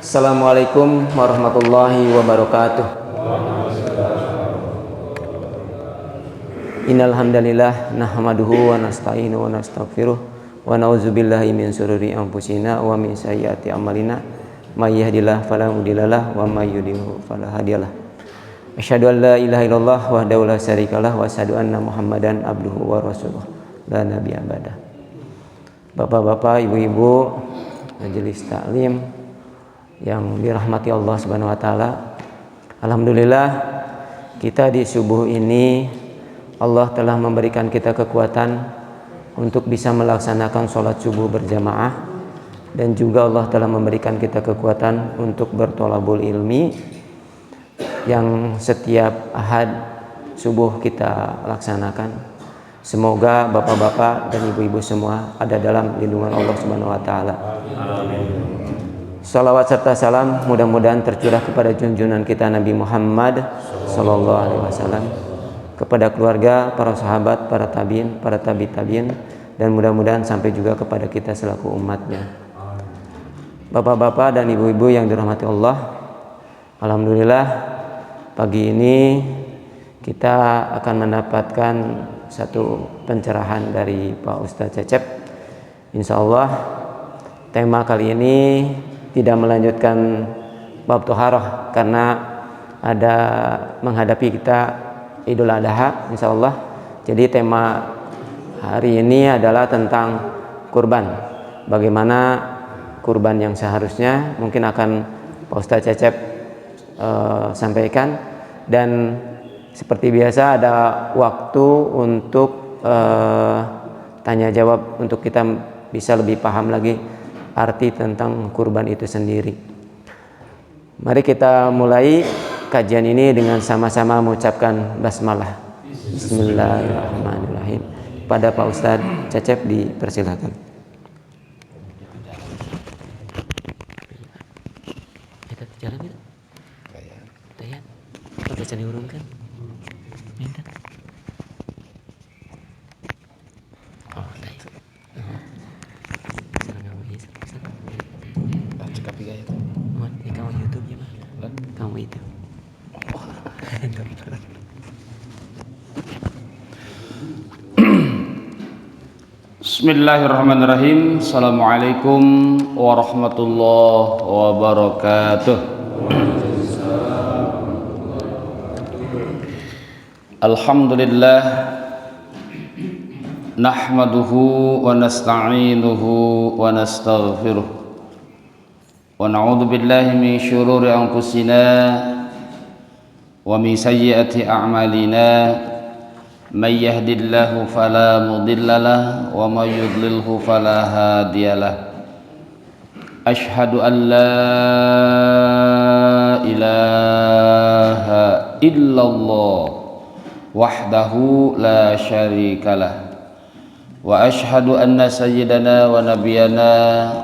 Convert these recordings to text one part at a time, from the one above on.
Assalamualaikum warahmatullahi wabarakatuh. Innal hamdalillah nahmaduhu wa nasta'inu wa nastaghfiruh wa na'udzubillahi min shururi anfusina wa min sayyiati a'malina may yahdihillahu fala mudhillalah wa may yudhlil fala hadiyalah. Asyhadu an la ilaha illallah wahdahu la syarikalah wa asyhadu anna Muhammadan abduhu wa rasuluh la nabiyya ba'dah. Bapak-bapak, ibu-ibu majelis taklim yang dirahmati Allah Subhanahu wa taala. Alhamdulillah kita di subuh ini Allah telah memberikan kita kekuatan untuk bisa melaksanakan sholat subuh berjamaah, dan juga Allah telah memberikan kita kekuatan untuk bertolabul ilmi yang setiap ahad subuh kita laksanakan. Semoga bapak-bapak dan ibu-ibu semua ada dalam lindungan Allah Subhanahu wa taala. Amin. Salawat serta salam mudah-mudahan tercurah kepada junjungan kita Nabi Muhammad sallallahu alaihi wasallam, kepada keluarga, para sahabat, para tabiin, para tabi'in, dan mudah-mudahan sampai juga kepada kita selaku umatnya. Bapak-bapak dan ibu-ibu yang dirahmati Allah, alhamdulillah pagi ini kita akan mendapatkan satu pencerahan dari Pak Ustadz Cecep. Insya Allah tema kali ini tidak melanjutkan bab toharoh karena ada menghadapi kita Idul Adha insya Allah. Jadi tema hari ini adalah tentang kurban. Bagaimana kurban yang seharusnya mungkin akan Pak Ustadz Cecep sampaikan, dan seperti biasa ada waktu untuk tanya jawab untuk kita bisa lebih paham lagi arti tentang kurban itu sendiri. Mari kita mulai kajian ini dengan sama-sama mengucapkan basmalah. Bismillahirrahmanirrahim. Pada Pak Ustadz Cecep dipersilakan. Kita bicara gitu. Kayak. Kita baca diurungkan. Minta. Bismillahirrahmanirrahim. Assalamualaikum warahmatullahi wabarakatuh. Alhamdulillah nahmaduhu wa nasta'inuhu wa nastaghfiruh wa na'udzu billahi min syururi anfusina wa min sayyiati a'malina. May yahdihillahu fala mudhillalah wa may yudlilhu fala hadiyalah. Asyhadu an la ilaha illallah wahdahu la syarikalah, wa asyhadu anna sayyidana wa nabiyyana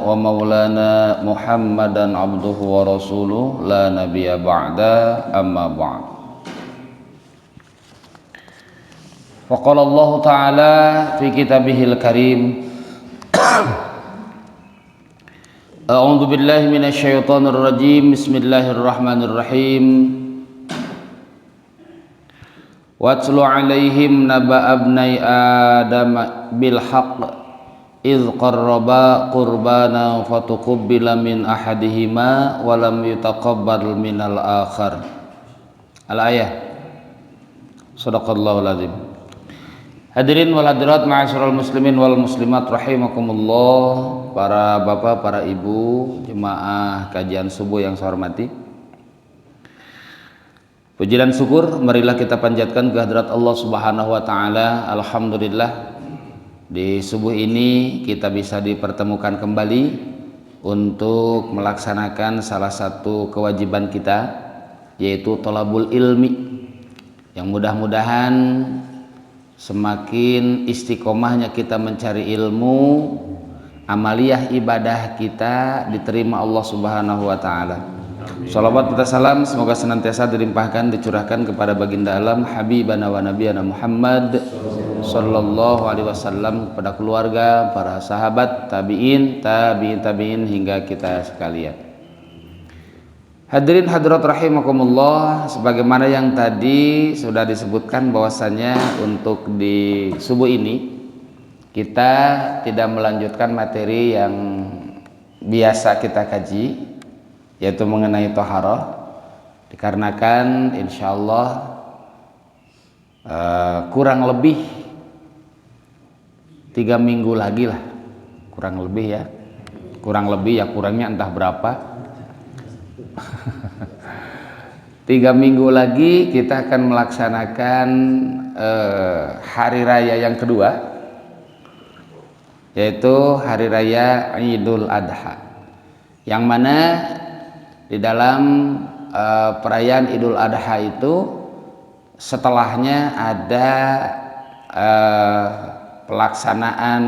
wa maulana Muhammadan abduhu wa rasuluh la nabiyya ba'da, amma ba'd. Faqala Allah Ta'ala fi kitabihil karim A'udzu billahi minasy syaithanir rajim. Bismillahirrahmanirrahim. Watlu 'alaihim naba'a ibnai Adam bil haqq idz qarraba qurbana fatuqabbala min ahadihima wa lam yutaqabbal minal akhar. Al-ayah. Shadaqallahul azim. Hadirin wal hadirat ma'asyiral muslimin wal muslimat rahimakumullah, para bapak, para ibu, jemaah kajian subuh yang saya hormati. Puji dan syukur marilah kita panjatkan kehadirat Allah Subhanahu wa taala. Alhamdulillah di subuh ini kita bisa dipertemukan kembali untuk melaksanakan salah satu kewajiban kita, yaitu thalabul ilmi, yang mudah-mudahan semakin istiqomahnya kita mencari ilmu, amaliyah ibadah kita diterima Allah Subhanahu wa taala. Shalawat serta salam semoga senantiasa dilimpahkan, dicurahkan kepada baginda alam habibana wa nabiyana Muhammad sallallahu alaihi wasallam, kepada keluarga, para sahabat, tabi'in, tabi'in hingga kita sekalian. Hadirin hadirat rahimakumullah, sebagaimana yang tadi sudah disebutkan bahwasanya untuk di subuh ini kita tidak melanjutkan materi yang biasa kita kaji, yaitu mengenai thaharah, dikarenakan insyaallah kurang lebih 3 minggu lagi lah, kurang lebih ya, kurangnya entah berapa. 3 minggu lagi kita akan melaksanakan hari raya yang kedua, yaitu hari raya Idul Adha, yang mana di dalam perayaan Idul Adha itu setelahnya ada pelaksanaan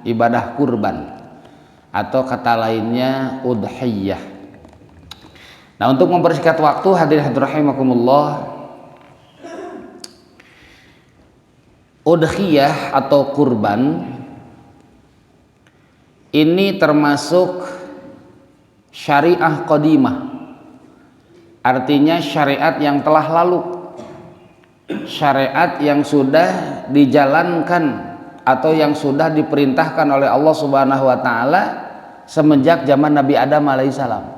ibadah kurban atau kata lainnya udhiyah. Nah, untuk mempersingkat waktu, hadirin hadirat rahimakumullah, udhiyah atau kurban ini termasuk syariah qadimah, artinya syariat yang telah lalu, syariat yang sudah dijalankan atau yang sudah diperintahkan oleh Allah Subhanahu wa taala semenjak zaman Nabi Adam alaihissalam.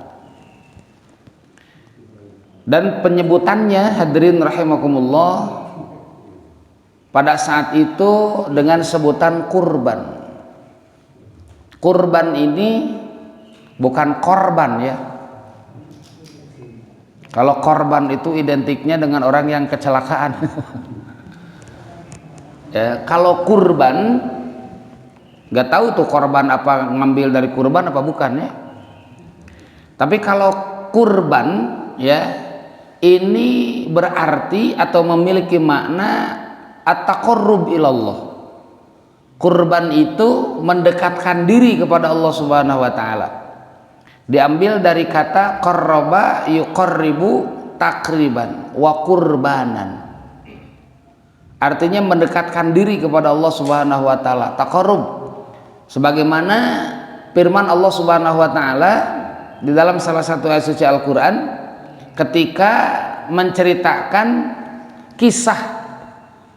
Dan penyebutannya, hadirin rahimakumullah, pada saat itu dengan sebutan kurban. Kurban ini bukan korban ya. Kalau korban itu identiknya dengan orang yang kecelakaan. Ya, kalau kurban, nggak tahu tuh korban apa, ngambil dari kurban apa bukan ya. Tapi kalau kurban ya, ini berarti atau memiliki makna at-taqarrub ilallah. Kurban itu mendekatkan diri kepada Allah Subhanahu wa taala. Diambil dari kata qarraba yuqarribu takriban wa qurbanan. Artinya mendekatkan diri kepada Allah Subhanahu wa taala, taqarrub. Sebagaimana firman Allah Subhanahu wa taala di dalam salah satu ayat suci Al-Qur'an ketika menceritakan kisah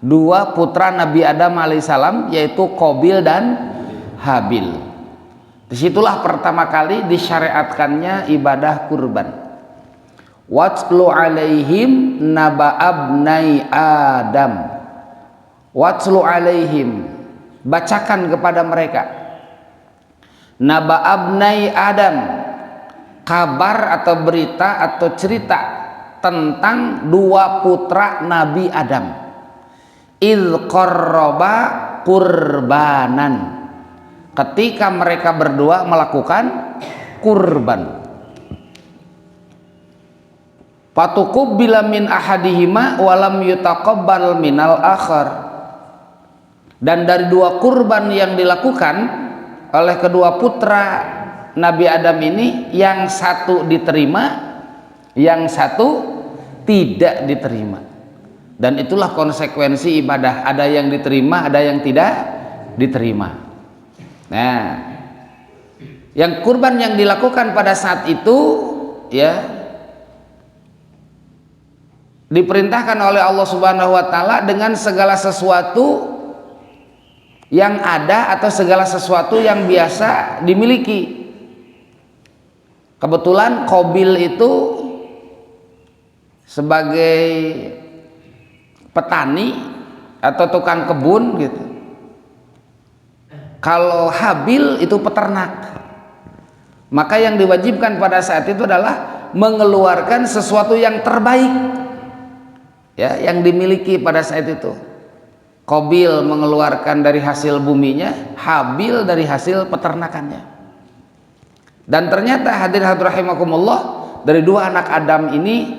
dua putra Nabi Adam alaihissalam, yaitu Qabil dan Habil. Disitulah pertama kali disyariatkannya ibadah kurban. Watlu alaihim naba abnai Adam. Watlu alaihim, bacakan kepada mereka, naba abnai Adam, kabar atau berita atau cerita tentang dua putra Nabi Adam. Il qarraba kurbanan, ketika mereka berdua melakukan kurban. Fatuqabbala min ahadihima walam yutaqabbal minal akhar. Dan dari dua kurban yang dilakukan oleh kedua putra Nabi Adam ini, yang satu diterima, yang satu tidak diterima. Dan itulah konsekuensi ibadah, ada yang diterima, ada yang tidak diterima. Nah, yang kurban yang dilakukan pada saat itu ya diperintahkan oleh Allah Subhanahu wa taala dengan segala sesuatu yang ada atau segala sesuatu yang biasa dimiliki. Kebetulan Qabil itu sebagai petani atau tukang kebun gitu. Kalau Habil itu peternak. Maka yang diwajibkan pada saat itu adalah mengeluarkan sesuatu yang terbaik ya, yang dimiliki pada saat itu. Qabil mengeluarkan dari hasil buminya, Habil dari hasil peternakannya. Dan ternyata hadirin rahimakumullah, dari dua anak Adam ini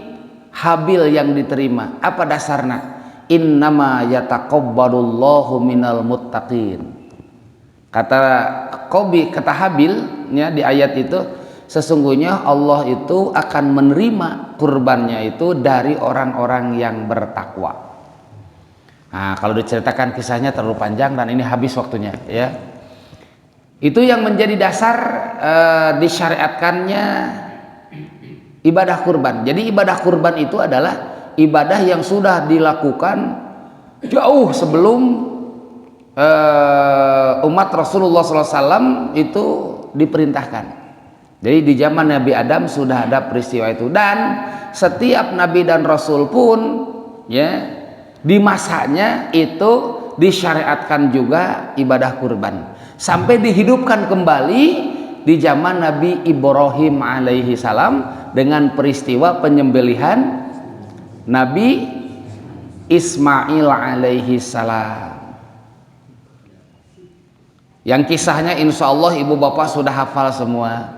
Habil yang diterima. Apa dasarnya? Innama yataqabbalullahu minal muttaqin. Kata Qabil, kata Habil ya, di ayat itu, sesungguhnya Allah itu akan menerima kurbannya itu dari orang-orang yang bertakwa. Nah, kalau diceritakan kisahnya terlalu panjang dan ini habis waktunya ya. Itu yang menjadi dasar disyariatkannya ibadah kurban. Jadi ibadah kurban itu adalah ibadah yang sudah dilakukan jauh sebelum umat Rasulullah SAW itu diperintahkan. Jadi di zaman Nabi Adam sudah ada peristiwa itu, dan setiap Nabi dan Rasul pun ya di masanya itu disyariatkan juga ibadah kurban sampai dihidupkan kembali di zaman Nabi Ibrahim alaihi salam dengan peristiwa penyembelihan Nabi Ismail alaihi salam, yang kisahnya insya Allah ibu bapak sudah hafal semua.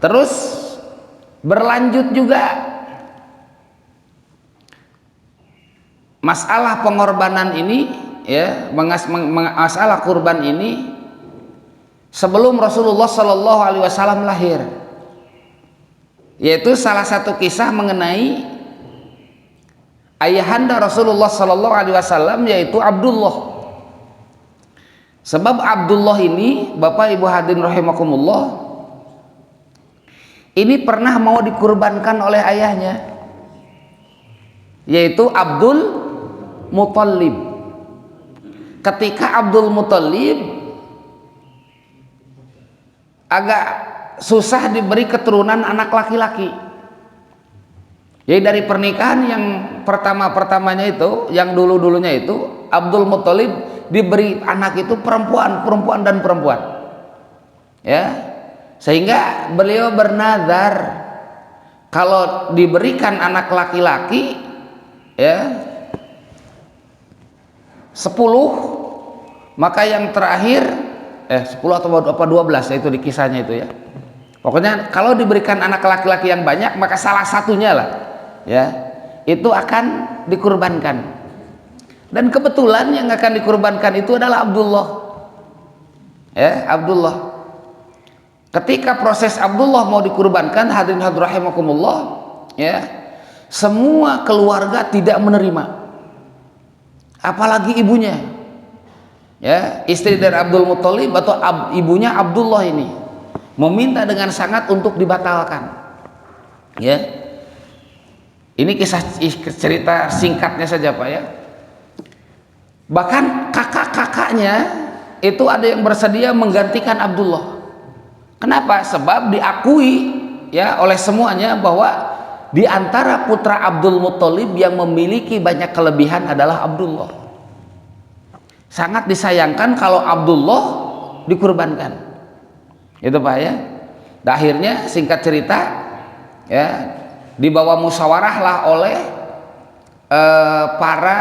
Terus berlanjut juga masalah pengorbanan ini ya, masalah kurban ini sebelum Rasulullah Shallallahu Alaihi Wasallam lahir, yaitu salah satu kisah mengenai ayahanda Rasulullah Shallallahu Alaihi Wasallam, yaitu Abdullah. Sebab Abdullah ini, Bapak Ibu hadirin rahimakumullah, ini pernah mau dikurbankan oleh ayahnya, yaitu Abdul Muthalib. Ketika Abdul Muthalib agak susah diberi keturunan anak laki-laki, jadi dari pernikahan yang pertamanya itu, yang dulunya itu, Abdul Muthalib diberi anak itu perempuan dan perempuan ya, sehingga beliau bernazar kalau diberikan anak laki-laki ya 10, maka yang terakhir 10 atau 12 itu di kisahnya itu ya. Pokoknya kalau diberikan anak laki-laki yang banyak, maka salah satunya lah ya itu akan dikurbankan. Dan kebetulan yang akan dikurbankan itu adalah Abdullah. Ya, Abdullah. Ketika proses Abdullah mau dikurbankan, hadirin hadirat rahimakumullah, ya, semua keluarga tidak menerima. Apalagi ibunya. Ya, istri dari Abdul Muthalib atau ibunya Abdullah ini meminta dengan sangat untuk dibatalkan. Ya. Ini kisah cerita singkatnya saja, Pak ya. Bahkan kakak-kakaknya itu ada yang bersedia menggantikan Abdullah. Kenapa? Sebab diakui ya oleh semuanya bahwa di antara putra Abdul Muthalib yang memiliki banyak kelebihan adalah Abdullah. Sangat disayangkan kalau Abdullah dikurbankan. Itu Pak ya. Dan akhirnya singkat cerita ya dibawa musyawarah lah oleh para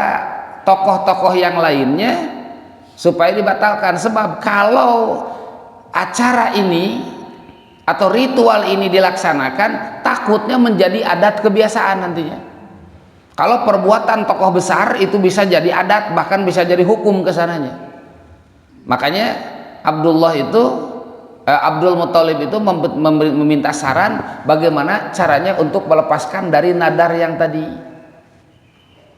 tokoh-tokoh yang lainnya supaya dibatalkan. Sebab kalau acara ini atau ritual ini dilaksanakan, takutnya menjadi adat kebiasaan nantinya. Kalau perbuatan tokoh besar itu bisa jadi adat, bahkan bisa jadi hukum kesananya. Makanya Abdul Muthalib itu meminta saran bagaimana caranya untuk melepaskan dari nadar yang tadi.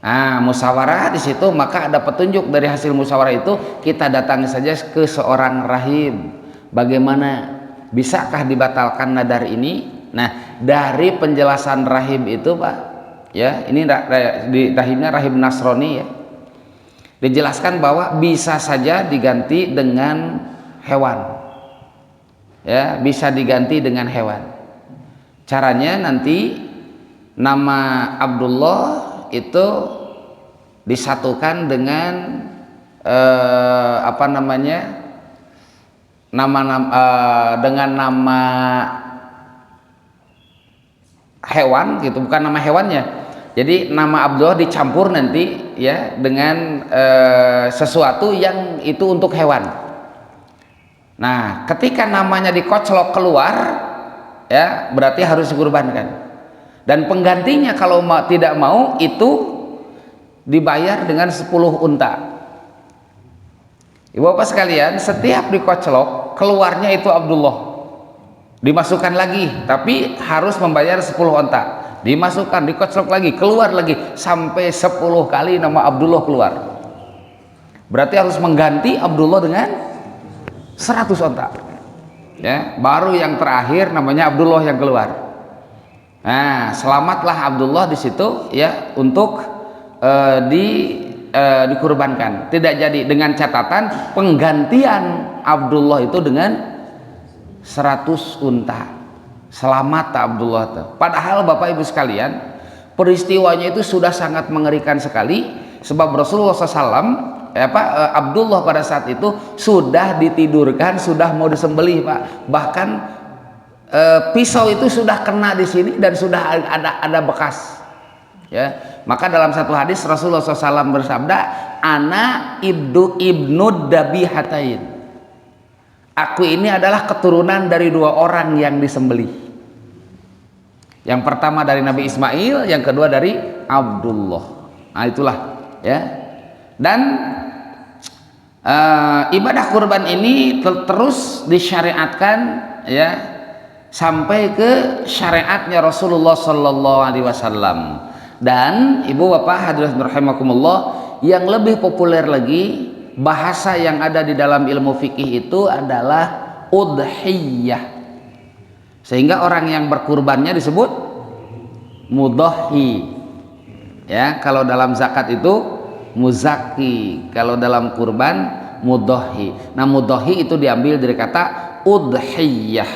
Nah, musyawarah di situ, maka ada petunjuk dari hasil musyawarah itu, kita datangi saja ke seorang rahib. Bagaimana bisakah dibatalkan nadar ini? Nah, dari penjelasan rahib itu, Pak, ya, ini rahibnya rahib Nasrani ya. Dijelaskan bahwa bisa saja diganti dengan hewan. Ya, bisa diganti dengan hewan. Caranya nanti nama Abdullah itu disatukan dengan dengan nama hewan gitu, bukan nama hewannya. Jadi nama Abdullah dicampur nanti ya dengan sesuatu yang itu untuk hewan. Nah, ketika namanya dikoclok keluar ya berarti harus dikurbankan. Dan penggantinya kalau tidak mau itu dibayar dengan 10 unta. Ibu bapak sekalian, setiap dikoclok keluarnya itu Abdullah, dimasukkan lagi, tapi harus membayar 10 unta. dimasukkan, dikocok lagi, keluar lagi, sampai 10 kali nama Abdullah keluar. Berarti harus mengganti Abdullah dengan 100 onta. Ya, baru yang terakhir namanya Abdullah yang keluar. Nah, selamatlah Abdullah di situ ya untuk dikurbankan. Tidak jadi, dengan catatan penggantian Abdullah itu dengan 100 unta. Selamat Abdullah tuh. Padahal Bapak Ibu sekalian, peristiwanya itu sudah sangat mengerikan sekali, sebab Rasulullah SAW Abdullah pada saat itu sudah ditidurkan, sudah mau disembelih, Pak. Bahkan pisau itu sudah kena di sini dan sudah ada bekas. Ya, maka dalam satu hadis Rasulullah SAW bersabda, "Ana ibnu dabihatain." Aku ini adalah keturunan dari 2 orang yang disembelih. Yang pertama dari Nabi Ismail, yang kedua dari Abdullah. Nah, itulah ya. Dan ibadah kurban ini terus disyariatkan ya sampai ke syariatnya Rasulullah Sallallahu Alaihi Wasallam. Dan ibu bapak hadirin rahimakumullah, yang lebih populer lagi bahasa yang ada di dalam ilmu fikih itu adalah udhiyah, sehingga orang yang berkurbannya disebut mudhahi ya. Kalau dalam zakat itu muzaki, kalau dalam kurban mudhahi. Nah, mudhahi itu diambil dari kata udhiyah.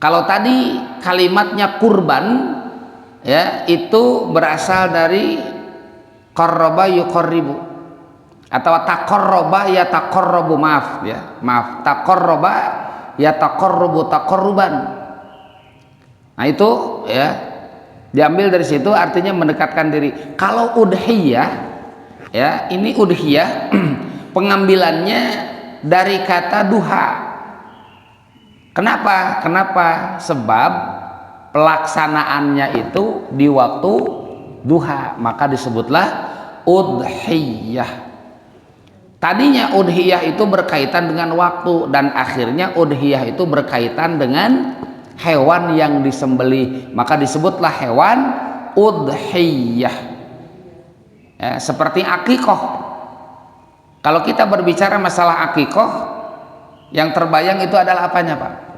Kalau tadi kalimatnya kurban ya, itu berasal dari qarraba yuqarribu atau taqarraba ya taqarrabu, maaf taqarraba ya taqarrubu taqarruban. Nah, itu ya diambil dari situ, artinya mendekatkan diri. Kalau udhiyah ya, ini udhiyah pengambilannya dari kata duha. Kenapa? Sebab pelaksanaannya itu di waktu duha, maka disebutlah udhiyah. Tadinya udhiyah itu berkaitan dengan waktu, dan akhirnya udhiyah itu berkaitan dengan hewan yang disembelih, maka disebutlah hewan udhiyah ya, seperti akikoh. Kalau kita berbicara masalah akikoh, yang terbayang itu adalah apanya, Pak?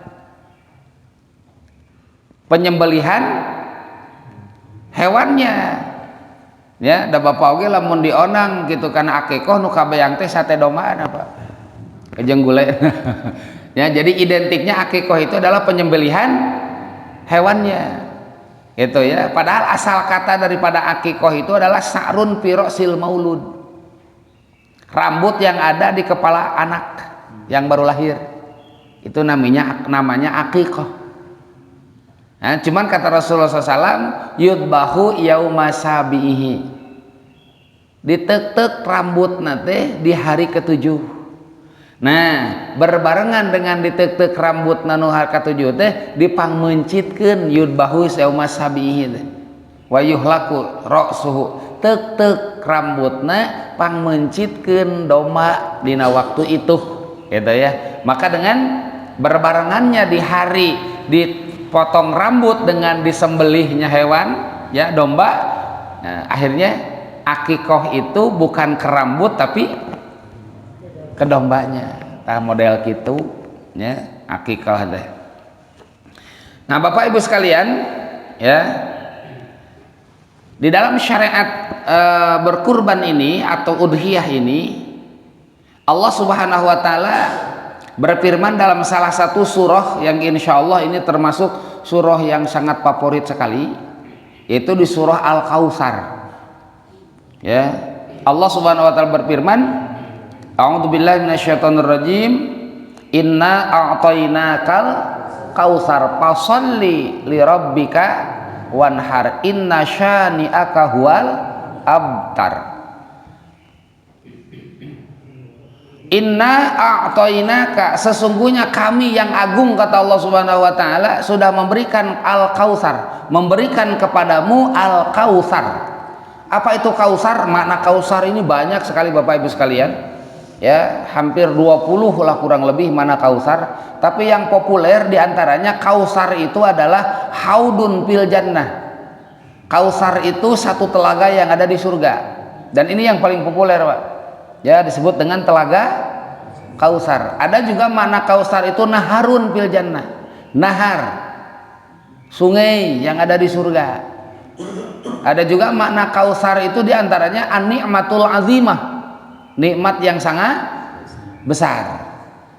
Penyembelihan hewannya ya. Da bapak oge lamun dionang gitu karena akikoh nu kabayang teh sate domba apa kejeng gulai. Ya, jadi identiknya akikoh itu adalah penyembelihan hewannya gitu ya. Padahal asal kata daripada akikoh itu adalah sa'run fi ra'sil maulud, rambut yang ada di kepala anak yang baru lahir, itu namanya akikoh. Nah, cuman kata Rasulullah SAW, yudbahu yauma sabihi, ditek-tek rambut nate di hari ke-7. Nah, berbarengan dengan ditek-tek rambut nanu hari ke-7 teh dipangmencitkeun yudbahu yauma sabihi teh wa yuhlaku ra'suhu, tek-tek rambutna pangmencitkeun domba dina waktu itu gitu ya. Maka dengan berbarengannya di hari dipotong rambut dengan disembelihnya hewan ya, domba, nah, akhirnya akikoh itu bukan ke rambut tapi ke dombanya. Nah, model gitu ya akikoh deh. Nah, Bapak Ibu sekalian ya, di dalam syariat berkurban ini atau udhiyah ini, Allah Subhanahu wa taala berfirman dalam salah satu surah yang insya Allah ini termasuk surah yang sangat favorit sekali, yaitu di surah Al-Kautsar ya. Allah Subhanahu wa taala berfirman, a'udzubillahi minasyaitonirrajim, inna a'tainakal kautsar fasalli lirabbika wanhar inna syani'aka huwal abtar. Inna a'tainaka, sesungguhnya kami yang agung, kata Allah Subhanahu wa taala, sudah memberikan Al-Kautsar, memberikan kepadamu Al-Kautsar. Apa itu Kautsar? Makna Kautsar ini banyak sekali Bapak Ibu sekalian. Ya, hampir 20 lah kurang lebih mana Kautsar. Tapi yang populer diantaranya Kautsar itu adalah haudun fil jannah. Kausar itu satu telaga yang ada di surga, dan ini yang paling populer, Pak. Ya, disebut dengan telaga Kausar. Ada juga makna Kausar itu naharun fil jannah, nahar, sungai yang ada di surga. Ada juga makna Kausar itu diantaranya an-ni'matul azimah, nikmat yang sangat besar.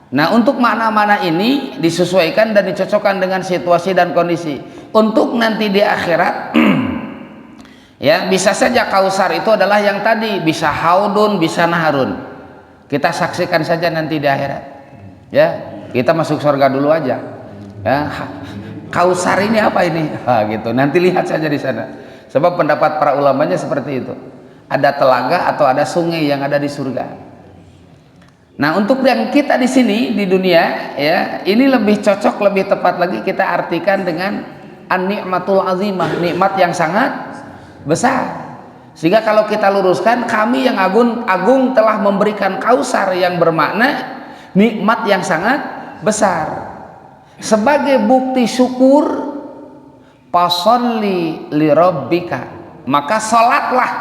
Nah, untuk makna-makna ini disesuaikan dan dicocokkan dengan situasi dan kondisi. Untuk nanti di akhirat ya, bisa saja Kausar itu adalah yang tadi, bisa haudun, bisa naharun. Kita saksikan saja nanti di akhirat. Ya, kita masuk surga dulu aja. Ya, Kausar ini apa ini? Gitu. Nanti lihat saja di sana. Sebab pendapat para ulamanya seperti itu. Ada telaga atau ada sungai yang ada di surga. Nah, untuk yang kita di sini di dunia ya, ini lebih cocok, lebih tepat lagi kita artikan dengan an-ni'matul azimah, nikmat yang sangat besar. Sehingga kalau kita luruskan, kami yang agung telah memberikan Kausar yang bermakna nikmat yang sangat besar. Sebagai bukti syukur, fasholli li rabbika, maka salatlah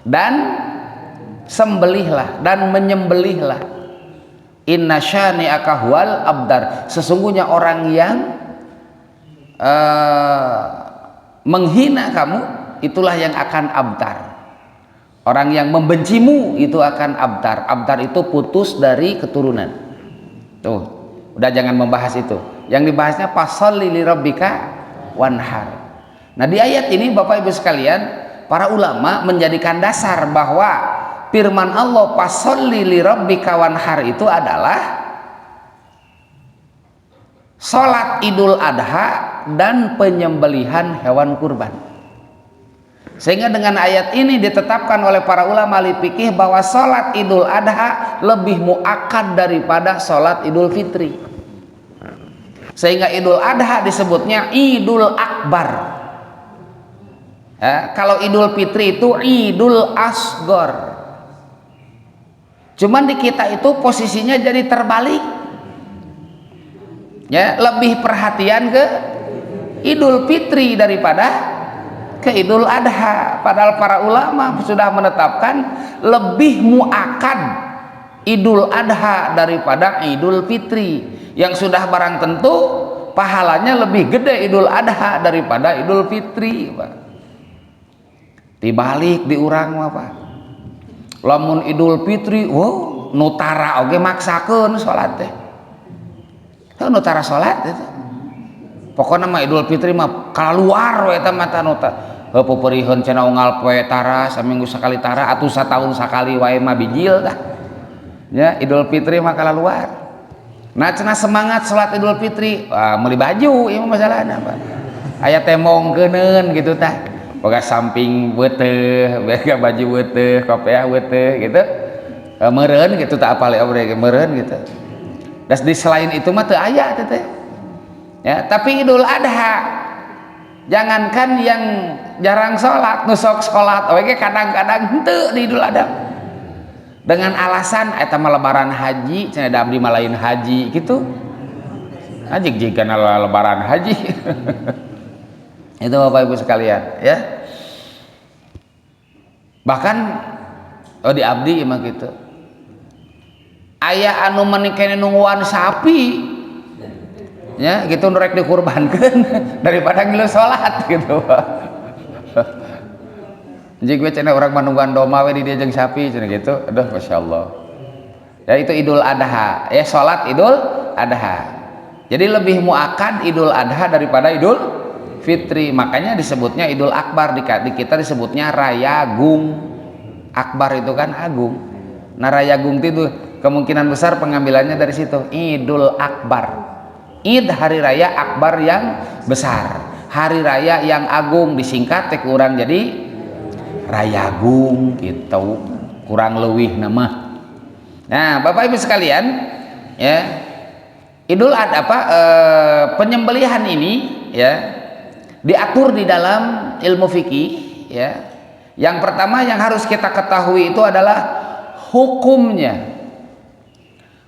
dan sembelihlah dan menyembelihlah. Inna syani'aka huwal abdar, sesungguhnya orang yang menghina kamu itulah yang akan abtar. Orang yang membencimu itu akan abtar. Abtar itu putus dari keturunan. Tuh, udah jangan membahas itu. Yang dibahasnya fasholli li rabbika wanhar. Nah, di ayat ini Bapak Ibu sekalian, para ulama menjadikan dasar bahwa firman Allah fasholli li rabbika wanhar itu adalah salat Idul Adha dan penyembelihan hewan kurban. Sehingga dengan ayat ini ditetapkan oleh para ulama ahli fikih bahwa salat Idul Adha lebih muakkad daripada salat Idul Fitri. Sehingga Idul Adha disebutnya Idul Akbar. Ya, kalau Idul Fitri itu Idul Asgor. Cuman di kita itu posisinya jadi terbalik. Ya, lebih perhatian ke Idul Fitri daripada ke Idul Adha. Padahal para ulama sudah menetapkan lebih muakkad Idul Adha daripada Idul Fitri, yang sudah barang tentu pahalanya lebih gede Idul Adha daripada Idul Fitri, Pak. Dibalik di urang apa? Lamun Idul Fitri, wow, nutara oge maksakeun salat teh. Nutara salat itu. Pokoknya mah Idul Fitri mah kaluar we eta mata nuta. Peupeureuheun cenah unggal poe tara, saminggu sakali tara, atuh satahun sakali wae mah bijil tah. Ya, Idul Fitri mah kaluar. Nah, cenah semangat salat Idul Fitri, meuli baju ieu masalahna, Pak. Aya teh mongkeuneun gitu tah. Boga samping beuteuh, boga baju beuteuh, kopiah beuteuh gitu. Meureun gitu tah apal meureun gitu. Das di selain itu mah teu aya teh. Ya, tapi Idul Adha jangankan yang jarang sholat, nusok sholat oke kadang-kadang henteu di Idul Adha dengan alasan eta mah lebaran haji, cenah da abdi mah lain haji gitu. Ajik jika lebaran haji. Itu Bapak Ibu sekalian ya. Bahkan di abdi mah gitu. Aya anu menikene nungguan sapi ya gitu nurek dikurbankeun daripada ngilu salat gitu. Jadi gue cenah orang manungguan doma we di dieu jeung sapi cenah gitu. Aduh masyaallah. Ya itu Idul Adha, ya salat Idul Adha. Jadi lebih muakkad Idul Adha daripada Idul Fitri. Makanya disebutnya Idul Akbar, di kita disebutnya Raya Agung. Akbar itu kan agung. Nah, Raya Agung itu kemungkinan besar pengambilannya dari situ. Idul Akbar. Id hari raya, akbar yang besar, hari raya yang agung, disingkat teh kurang jadi Raya Agung gitu, kurang leuwih nama. Nah, Bapak Ibu sekalian ya, Idul Adha penyembelihan ini ya diatur di dalam ilmu fikih ya. Yang pertama yang harus kita ketahui itu adalah hukumnya.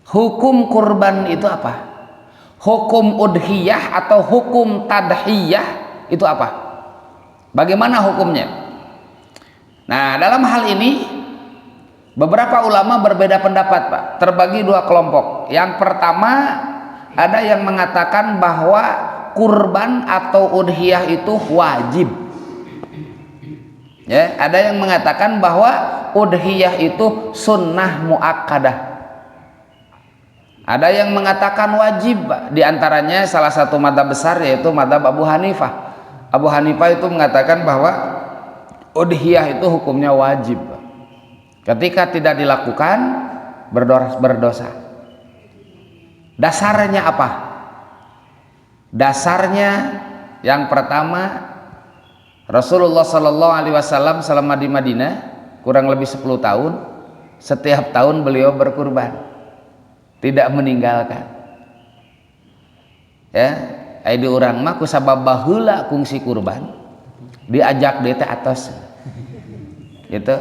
Hukum kurban itu apa? Hukum udhiyah atau hukum tadhiyah itu apa? Bagaimana hukumnya? Nah, dalam hal ini beberapa ulama berbeda pendapat, Pak. Terbagi dua kelompok. Yang pertama, ada yang mengatakan bahwa kurban atau udhiyah itu wajib. Ya, ada yang mengatakan bahwa udhiyah itu sunnah muakkadah. Ada yang mengatakan wajib, Pak. Di antaranya salah satu madzhab besar yaitu madzhab Abu Hanifah. Abu Hanifah itu mengatakan bahwa udhiyah itu hukumnya wajib. Ketika tidak dilakukan berdosa. Dasarnya apa? Dasarnya yang pertama, Rasulullah Shallallahu Alaihi Wasallam selama di Madinah kurang lebih 10 tahun, setiap tahun beliau berkurban, tidak meninggalkan. Ya, di orang mah kusabab baheula kungsi kurban diajak DT atas gitu.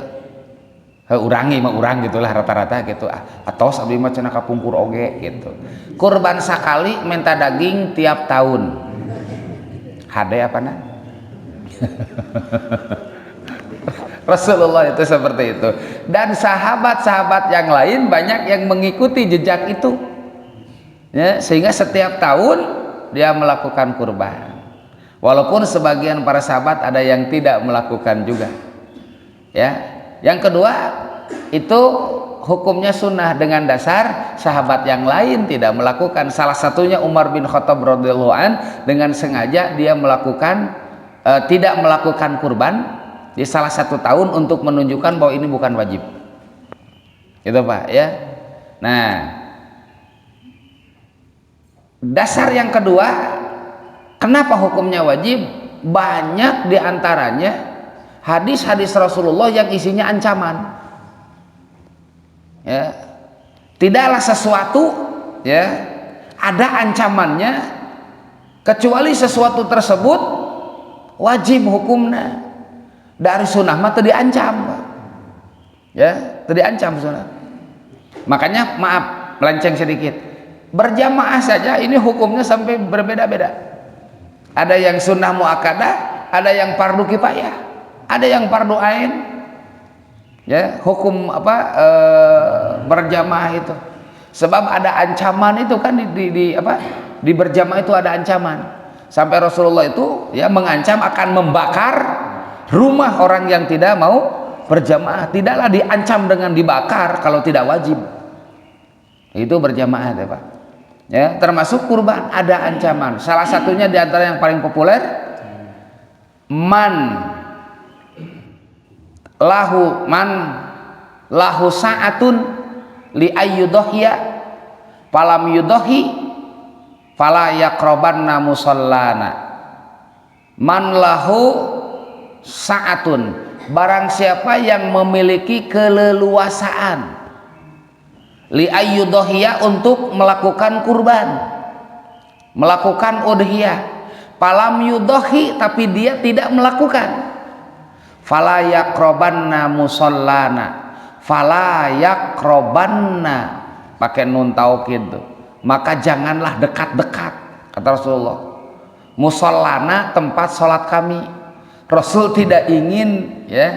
Urangi mah urang gitulah rata-rata gitu. Atos abdi mah cenah kapungkur oge gitu. Kurban sakali minta daging tiap tahun. Hade apa nah? Rasulullah itu seperti itu. Dan sahabat-sahabat yang lain banyak yang mengikuti jejak itu. Ya, sehingga setiap tahun dia melakukan kurban. Walaupun sebagian para sahabat ada yang tidak melakukan juga. Ya. Yang kedua, itu hukumnya sunnah dengan dasar sahabat yang lain tidak melakukan. Salah satunya Umar bin Khattab radhiyallahu an, dengan sengaja dia melakukan tidak melakukan kurban di salah satu tahun untuk menunjukkan bahwa ini bukan wajib. Gitu, Pak, ya. Nah, dasar yang kedua, kenapa hukumnya wajib? Banyak diantaranya hadis-hadis Rasulullah yang isinya ancaman. Ya, tidaklah sesuatu ya ada ancamannya kecuali sesuatu tersebut wajib hukumnya. Dari sunnah mah teu diancam. Ya, teu diancam sunnah. Makanya maaf melenceng sedikit. Berjamaah saja ini hukumnya sampai berbeda-beda. Ada yang sunnah muakkadah, ada yang fardu kifayah, ada yang fardu ain. Ya, hukum berjamaah itu. Sebab ada ancaman itu kan di berjamaah itu ada ancaman. Sampai Rasulullah itu ya mengancam akan membakar rumah orang yang tidak mau berjamaah. Tidaklah diancam dengan dibakar kalau tidak wajib. Itu berjamaah ya, Pak. Ya, termasuk kurban ada ancaman. Salah satunya di antara yang paling populer, man lahu sa'atun li ayyudhiya falam yudhi fala yaqrabanna musallana. Man lahu sa'atun, barang siapa yang memiliki keleluasaan li ayyudhiya untuk melakukan kurban, melakukan udhiyah, falam yudhi tapi dia tidak melakukan, fala yaqrabanna musallana, fala yaqrabanna pakai nun taukid, maka janganlah dekat-dekat, kata Rasulullah, musallana tempat sholat kami. Rasul tidak ingin ya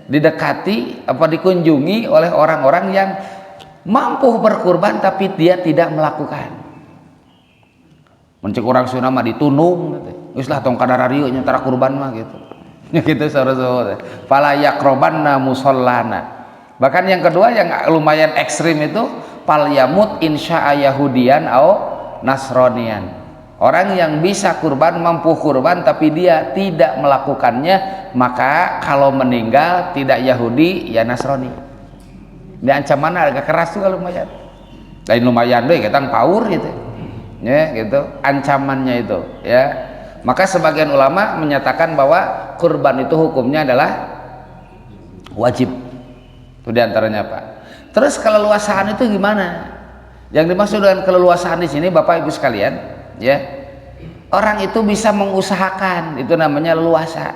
didekati dikunjungi oleh orang-orang yang mampu berkurban tapi dia tidak melakukan. Mencek orang Sunda mah ditunung gitu. Geus lah tong kadararieu nya tara kurban mah gitu. Gitu Rasulullah. Fala yaqrabanna musallana. Bahkan yang kedua yang lumayan ekstrim itu fal yamut insya'a yahudian au nasronian. Orang yang bisa kurban, mampu kurban tapi dia tidak melakukannya, maka kalau meninggal tidak Yahudi ya Nasrani. Ini ancaman agak keras juga lumayan. Lain lumayan deh kita paur gitu. Ya, gitu ancamannya itu, ya. Maka sebagian ulama menyatakan bahwa kurban itu hukumnya adalah wajib. Itu diantaranya, Pak. Terus keleluasaan itu gimana? Yang dimaksud dengan keleluasaan di sini, Bapak Ibu sekalian, ya, orang itu bisa mengusahakan, itu namanya leluasa.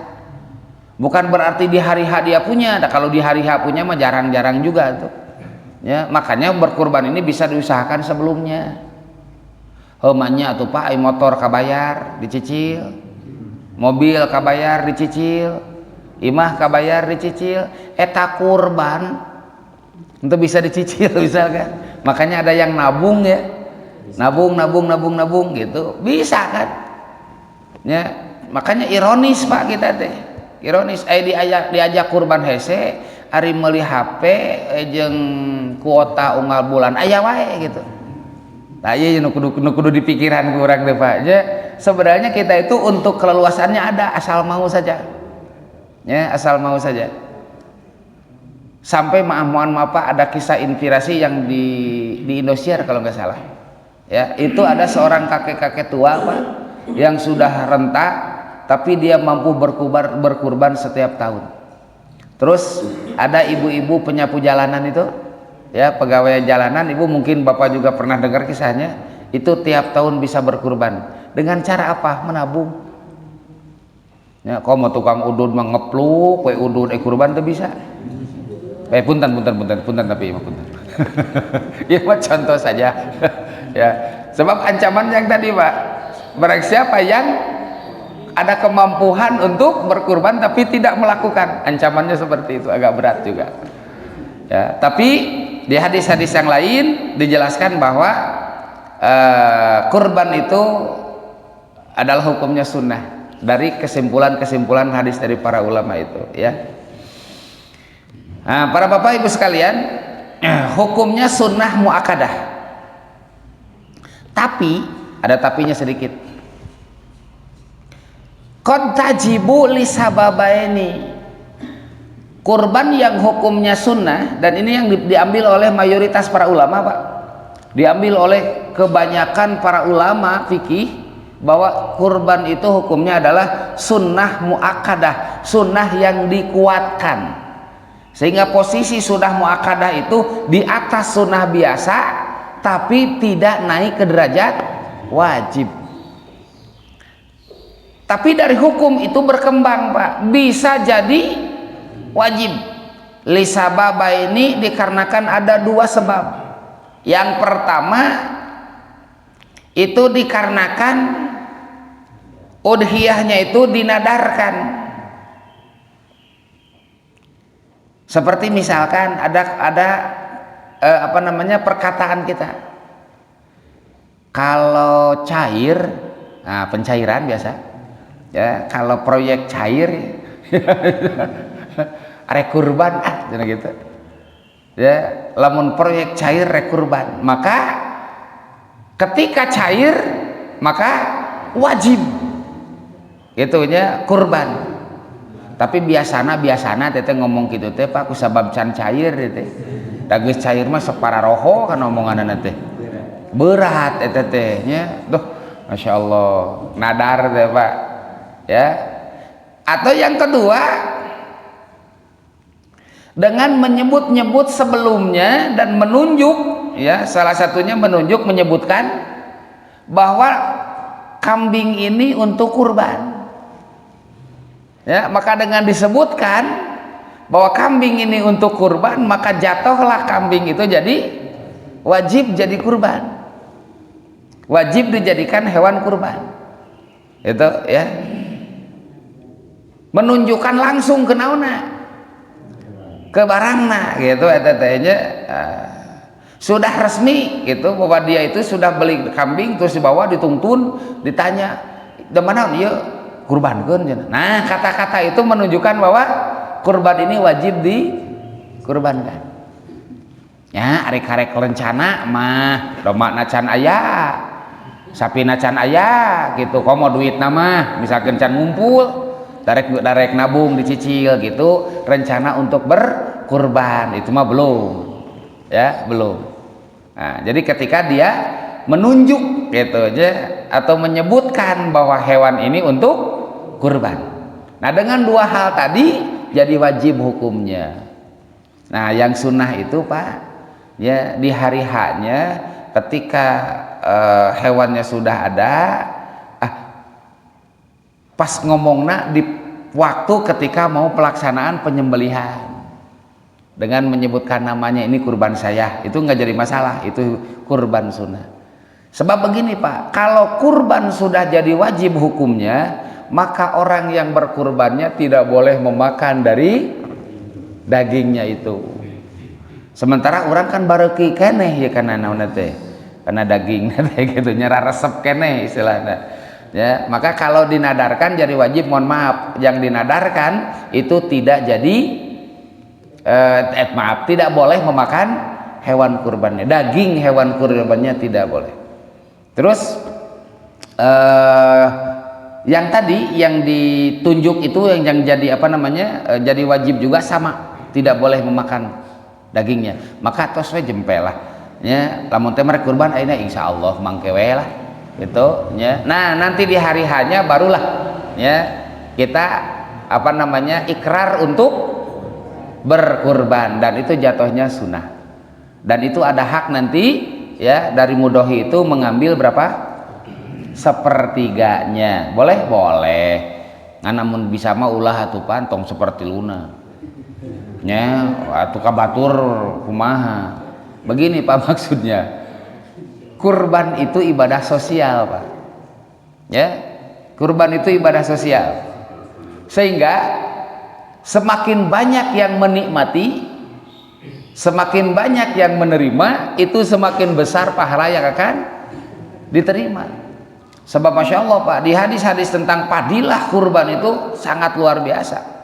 Bukan berarti di hari H dia punya. Kalau di hari H punya mah jarang-jarang juga tuh. Ya, makanya berkurban ini bisa diusahakan sebelumnya. Heumannya atuh Pak, motor kabayar dicicil. mobil kabayar dicicil, imah kabayar dicicil, eta kurban itu bisa dicicil misalkan. Makanya ada yang nabung ya, nabung gitu, bisa kan ya. Makanya ironis Pak kita teh, ironis diajak kurban hese ari meuli HP jeung kuota unggal bulan aya wae gitu. Nah iya nu kudu dipikiran ku urang teh Pak. Sebenarnya kita itu untuk keleluasannya ada, asal mau saja. Ya, asal mau saja. Sampai mohon maaf Pak, ada kisah inspirasi yang di Indosiar kalau nggak salah. Ya, itu ada seorang kakek-kakek tua Pak yang sudah renta tapi dia mampu berkurban setiap tahun. Terus ada ibu-ibu penyapu jalanan itu, ya pegawai jalanan, ibu mungkin Bapak juga pernah dengar kisahnya, itu tiap tahun bisa berkurban dengan cara apa? Menabung. Ya, kok mau tukang udun mengepluk, kue udun kurban tuh bisa. Punten tapi punten. Ya mah contoh saja. Ya, sebab ancaman yang tadi Pak, barang siapa yang ada kemampuan untuk berkurban tapi tidak melakukan, ancamannya seperti itu, agak berat juga. Ya, tapi di hadis-hadis yang lain dijelaskan bahwa kurban itu adalah hukumnya sunnah dari kesimpulan hadis dari para ulama itu ya. Nah, para bapak ibu sekalian, hukumnya sunnah muakkadah, tapi ada tapinya sedikit. Qad tajibu li sababaini, kurban yang hukumnya sunnah, dan ini yang diambil oleh mayoritas para ulama Pak, diambil oleh kebanyakan para ulama fikih, bahwa kurban itu hukumnya adalah sunnah muakkadah, sunnah yang dikuatkan, sehingga posisi sunnah muakkadah itu di atas sunnah biasa tapi tidak naik ke derajat wajib. Tapi dari hukum itu berkembang Pak, bisa jadi wajib. Li sababa ini dikarenakan ada dua sebab. Yang pertama itu dikarenakan udhiyahnya itu dinadarkan. Seperti misalkan ada perkataan kita, kalau cair, nah pencairan biasa ya, kalau proyek cair rekurban gitu ya, lamun proyek cair rekurban, maka ketika cair maka wajib itunya kurban. Tapi biasana teteh ngomong gitu teh Pak, kusabab can cair teh, dagis cair mah separa roho kan omongan teh berat teh nya, duh masya Allah nadar teh Pak ya. Atau yang kedua, dengan menyebut-nyebut sebelumnya dan menunjuk ya, salah satunya menyebutkan bahwa kambing ini untuk kurban ya, maka dengan disebutkan bahwa kambing ini untuk kurban, maka jatuhlah kambing itu jadi wajib jadi kurban, wajib dijadikan hewan kurban itu ya, menunjukkan langsung ke naona, ke barangna gitu etetenya, sudah resmi gitu bahwa dia itu sudah beli kambing, terus dibawa dituntun, ditanya di mana dia kurbankeun. Nah kata-kata itu menunjukkan bahwa kurban ini wajib dikurbankan ya. Arek-arek rencana mah domba nacan ayah, sapi nacan ayah gitu, komo duit nama misalkan can ngumpul, darek nabung dicicil gitu, rencana untuk berkurban itu mah belum ya, belum. Nah, jadi ketika dia menunjuk gitu aja atau menyebutkan bahwa hewan ini untuk kurban, nah dengan dua hal tadi jadi wajib hukumnya. Nah yang sunnah itu Pak ya, di hari haknya ketika hewannya sudah ada, pas ngomongna di waktu ketika mau pelaksanaan penyembelihan, dengan menyebutkan namanya, ini kurban saya, itu nggak jadi masalah, itu kurban sunnah. Sebab begini Pak, kalau kurban sudah jadi wajib hukumnya, maka orang yang berkurbannya tidak boleh memakan dari dagingnya itu. Sementara orang kan bareki keneh ya karena naon teh, karena daging gitu nyerah resep keneh istilahnya. Ya, maka kalau dinadarkan jadi wajib, mohon maaf, yang dinadarkan itu tidak jadi tidak boleh memakan hewan kurbannya, daging hewan kurbannya tidak boleh. Terus yang tadi yang ditunjuk itu yang jadi apa namanya, jadi wajib juga sama, tidak boleh memakan dagingnya. Maka tos we jempel lah ya, lamun teh merek kurban ayeuna insyaallah mangke we lah gitu ya. Nah nanti di hari hanya barulah ya kita apa namanya ikrar untuk berkurban, dan itu jatuhnya sunnah, dan itu ada hak nanti ya dari mudhohi itu mengambil berapa, sepertiganya. Boleh namun bisa mah ulah atupan tong seperti luna nya atuh kabatur kumaha. Begini Pak, maksudnya kurban itu ibadah sosial Pak ya, kurban itu ibadah sosial, sehingga semakin banyak yang menikmati, semakin banyak yang menerima, itu semakin besar pahala yang akan diterima. Sebab Masya Allah Pak, di hadis-hadis tentang padilah kurban itu sangat luar biasa.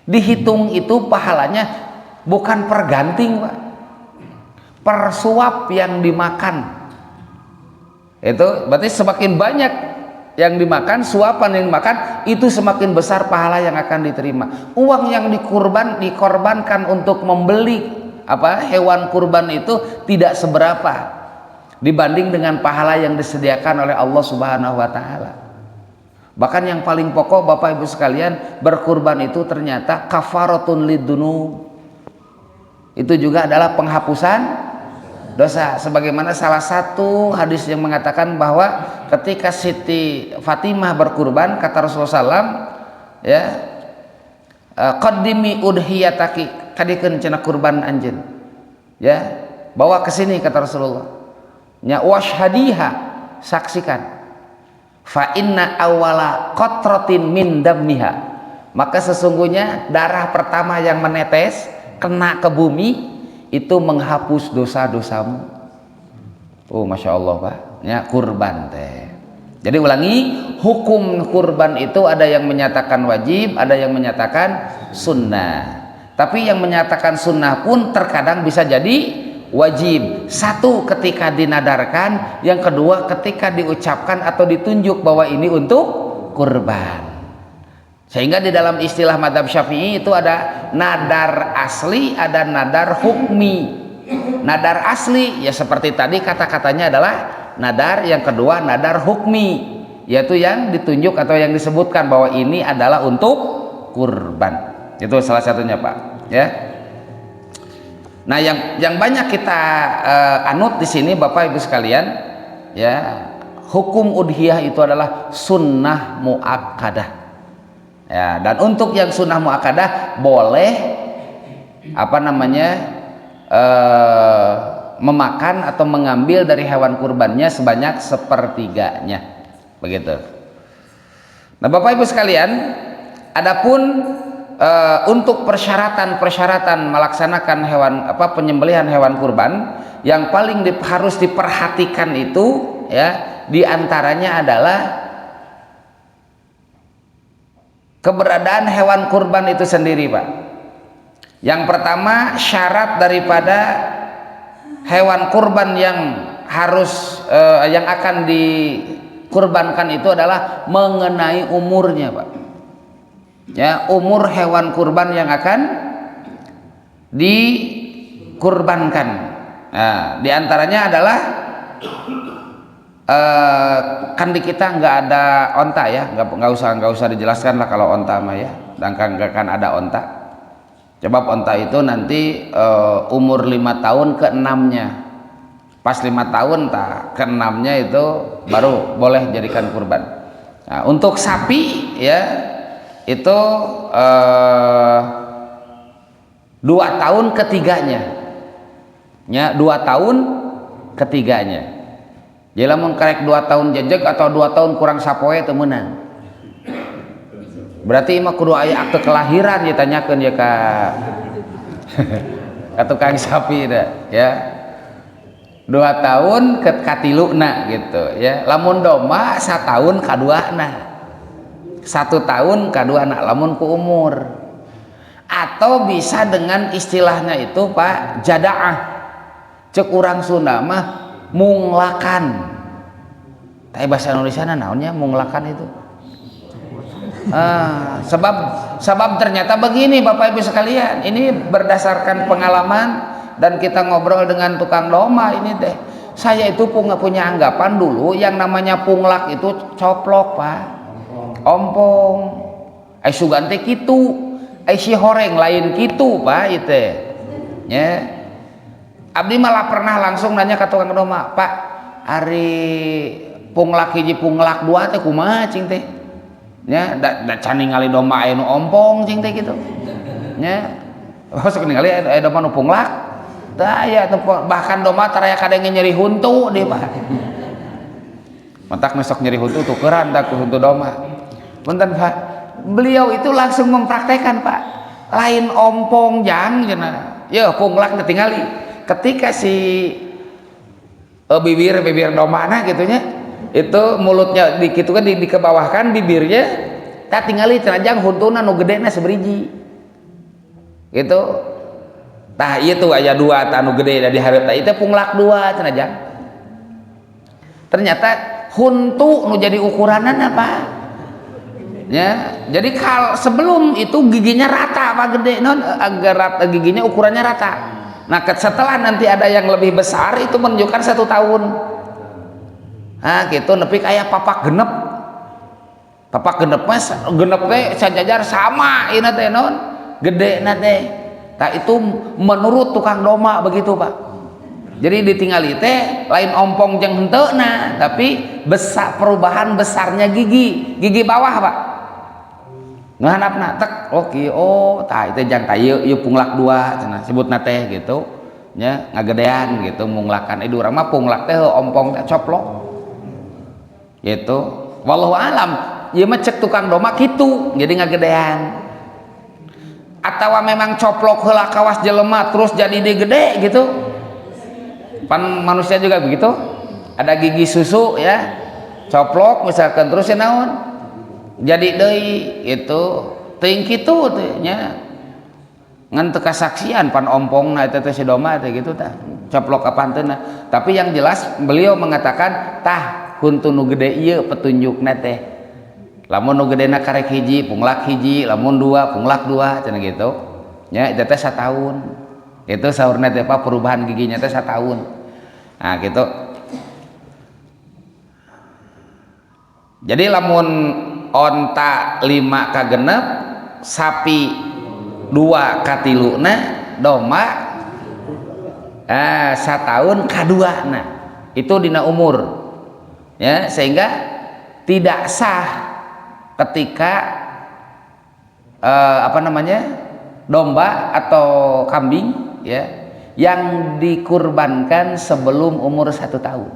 Dihitung itu pahalanya bukan per ganting Pak, per suap yang dimakan. Itu berarti semakin banyak yang dimakan, suapan yang dimakan, itu semakin besar pahala yang akan diterima. Uang yang dikorbankan untuk membeli hewan kurban itu tidak seberapa dibanding dengan pahala yang disediakan oleh Allah Subhanahu wa taala. Bahkan yang paling pokok Bapak Ibu sekalian, berkurban itu ternyata kafaratun lidzunub. Itu juga adalah penghapusan dosa, sebagaimana salah satu hadis yang mengatakan bahwa ketika Siti Fatimah berkurban, kata Rasulullah SAW ya, qaddimi udhiyataki, kadikeun cenah kurban anjeun ya, bawa ke sini kata Rasulullah nya, washhadiha, saksikan, fa inna awala qatratin min dammiha, maka sesungguhnya darah pertama yang menetes kena ke bumi itu menghapus dosa-dosamu. Oh Masya Allah Pak ya, kurban teh. Jadi ulangi, hukum kurban itu ada yang menyatakan wajib, ada yang menyatakan sunnah. Tapi yang menyatakan sunnah pun terkadang bisa jadi wajib. Satu ketika dinadarkan, yang kedua ketika diucapkan atau ditunjuk bahwa ini untuk kurban. Sehingga di dalam istilah mazhab Syafi'i itu ada nadar asli, ada nadar hukmi. Nadar asli ya seperti tadi kata-katanya adalah nadar, yang kedua nadar hukmi, yaitu yang ditunjuk atau yang disebutkan bahwa ini adalah untuk kurban. Itu salah satunya Pak ya. Nah yang banyak kita anut di sini Bapak Ibu sekalian ya, hukum udhiyah itu adalah sunnah muakkadah. Ya, dan untuk yang sunnah muakkadah boleh memakan atau mengambil dari hewan kurbannya sebanyak sepertiganya, begitu. Nah Bapak Ibu sekalian, adapun untuk persyaratan melaksanakan penyembelihan hewan kurban, yang paling harus diperhatikan itu ya, diantaranya adalah keberadaan hewan kurban itu sendiri Pak. Yang pertama, syarat daripada hewan kurban yang yang akan dikurbankan itu adalah mengenai umurnya Pak ya, umur hewan kurban yang akan dikurbankan. Nah diantaranya adalah kan di kita nggak ada onta ya, nggak usah dijelaskan lah kalau onta mah ya, dan nggak kan ada onta. Coba onta itu nanti umur 5 tahun ke 6-nya, pas 5 tahun ke 6-nya itu baru boleh jadikan kurban. Nah, untuk sapi ya itu 2 tahun ketiganya ya, 2 tahun ketiganya. Jadi lamun karek 2 tahun jejeg atau 2 tahun kurang sapoe teu meunang Berarti mah kudu aya akte kelahiran ditanyakeun ya ka ka tukang sapi dah ya. 2 tahun ke katiluna gitu ya. Lamun domba 1 tahun kaduana. 1 tahun kaduana lamun ku umur. Atau bisa dengan istilahnya itu Pak jadaah. Cek urang Sunda mah munglakan. Tapi bahasa Indonesia naonnya munglakan itu? Sebab ternyata begini Bapak Ibu sekalian, ini berdasarkan pengalaman dan kita ngobrol dengan tukang domba ini teh. Saya itu punya anggapan dulu yang namanya punglak itu coplok Pak, ompong, sugan teh kitu, si horeng lain kitu Pak itu, ya. Abdi malah pernah langsung nanya ke tukang domba, Pak, ari punglak hiji punglak 2 teh kumaha cing teh? Ya da can ningali domba aya nu ompong cing teh gitu nya sok ningali aya domba nu punglak teu aya bahkan domba taraya kadenge nyeri huntu deui Pak matak mesok nyeri huntu tukeran da ku huntu domba punten Pak beliau itu langsung mempraktekkan Pak lain ompong jang cenah ya punglak teh tingali ketika si bibir dombana gitu nya itu mulutnya gitu kan dikebawahkan bibirnya tak tinggali cenajang huntuna nu gedena seberiji gitu tah ieu tuh aya 2 tah nu gede da di hareup tah itu punglak 2 cenajang ternyata huntu nu jadi ukuranana Pak ya jadi sebelum itu giginya rata Pak gede non agar rata giginya ukurannya rata nah setelah nanti ada yang lebih besar itu menunjukkan 1 tahun. Nah gitu nepi kayak papak genep mas genep teh sajajar sama ini teh non gede teh tak itu menurut tukang domba begitu Pak jadi ditinggali teh lain ompong jeung henteuna tapi besar perubahan besarnya gigi bawah Pak ngahanapna tek oh tah itu jang tah ieu punglak 2 cenah sebutna teh gitu nya ngagedean gitu munglakan urang mah punglak teh ompong teh coplok gitu wallahu alam ieu mah cek tukang domba kitu jadi ngagedean atawa memang coplok heula kawas jelema terus jadi dia gede gitu pan manusia juga begitu ada gigi susu ya coplok misalkan terus naon jadi deui itu teuing kitu teh nya ngan teu kasaksian pan ompongna eta teh si domba teh gitu tah coplok kapanteunna tapi yang jelas beliau mengatakan tah huntu nu gede ieu petunjukna teh lamun nu gedena karek hiji punglak hiji lamun 2 punglak 2 cenah gitu nya eta teh 1 tahun itu saurna teh Pak perubahan giginya teh 1 tahun nah gitu jadi lamun onta 5 ka genep sapi 2 ka 3 domba 1 tahun ka 2 nah itu dina umur ya sehingga tidak sah ketika domba atau kambing ya yang dikurbankan sebelum umur 1 tahun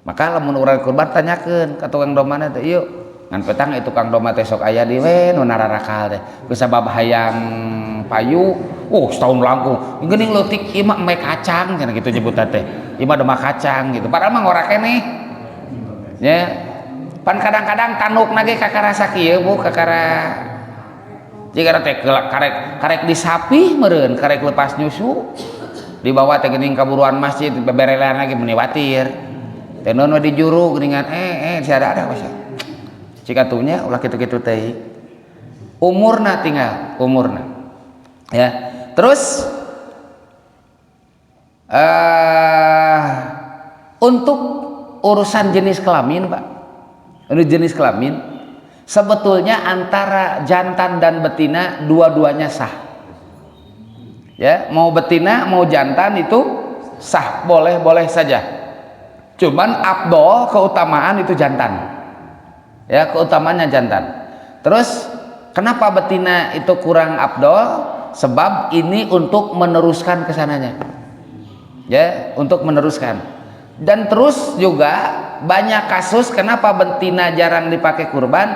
maka lamun urang kurban tanyakeun ka tukang domba teh ieu ngan petang itu tukang domba teh sok aya di we nu nararakal teh kusabab hayang payu setahun langkung geuning leutik ieu mah embe kacang cenah kitu nyebutna teh ieu mah domba kacang gitu padahal mah ngora keneh ya pan kadang-kadang tandukna ge kakarasa kieu Bu kakara jika teh karek di sapi meureun karek lepas nyusu dibawa teh geuning kaburuan masjid beberelan lagi meni watir teh naon di juru geuningan ada basa cik atunya ulah kitu-kitu teh umurna tinggal umurna ya terus untuk urusan jenis kelamin Pak ini jenis kelamin sebetulnya antara jantan dan betina dua-duanya sah ya mau betina mau jantan itu sah boleh saja cuman afdol keutamaan itu jantan ya keutamaannya jantan terus kenapa betina itu kurang afdol sebab ini untuk meneruskan kesananya ya untuk meneruskan dan terus juga banyak kasus kenapa betina jarang dipakai kurban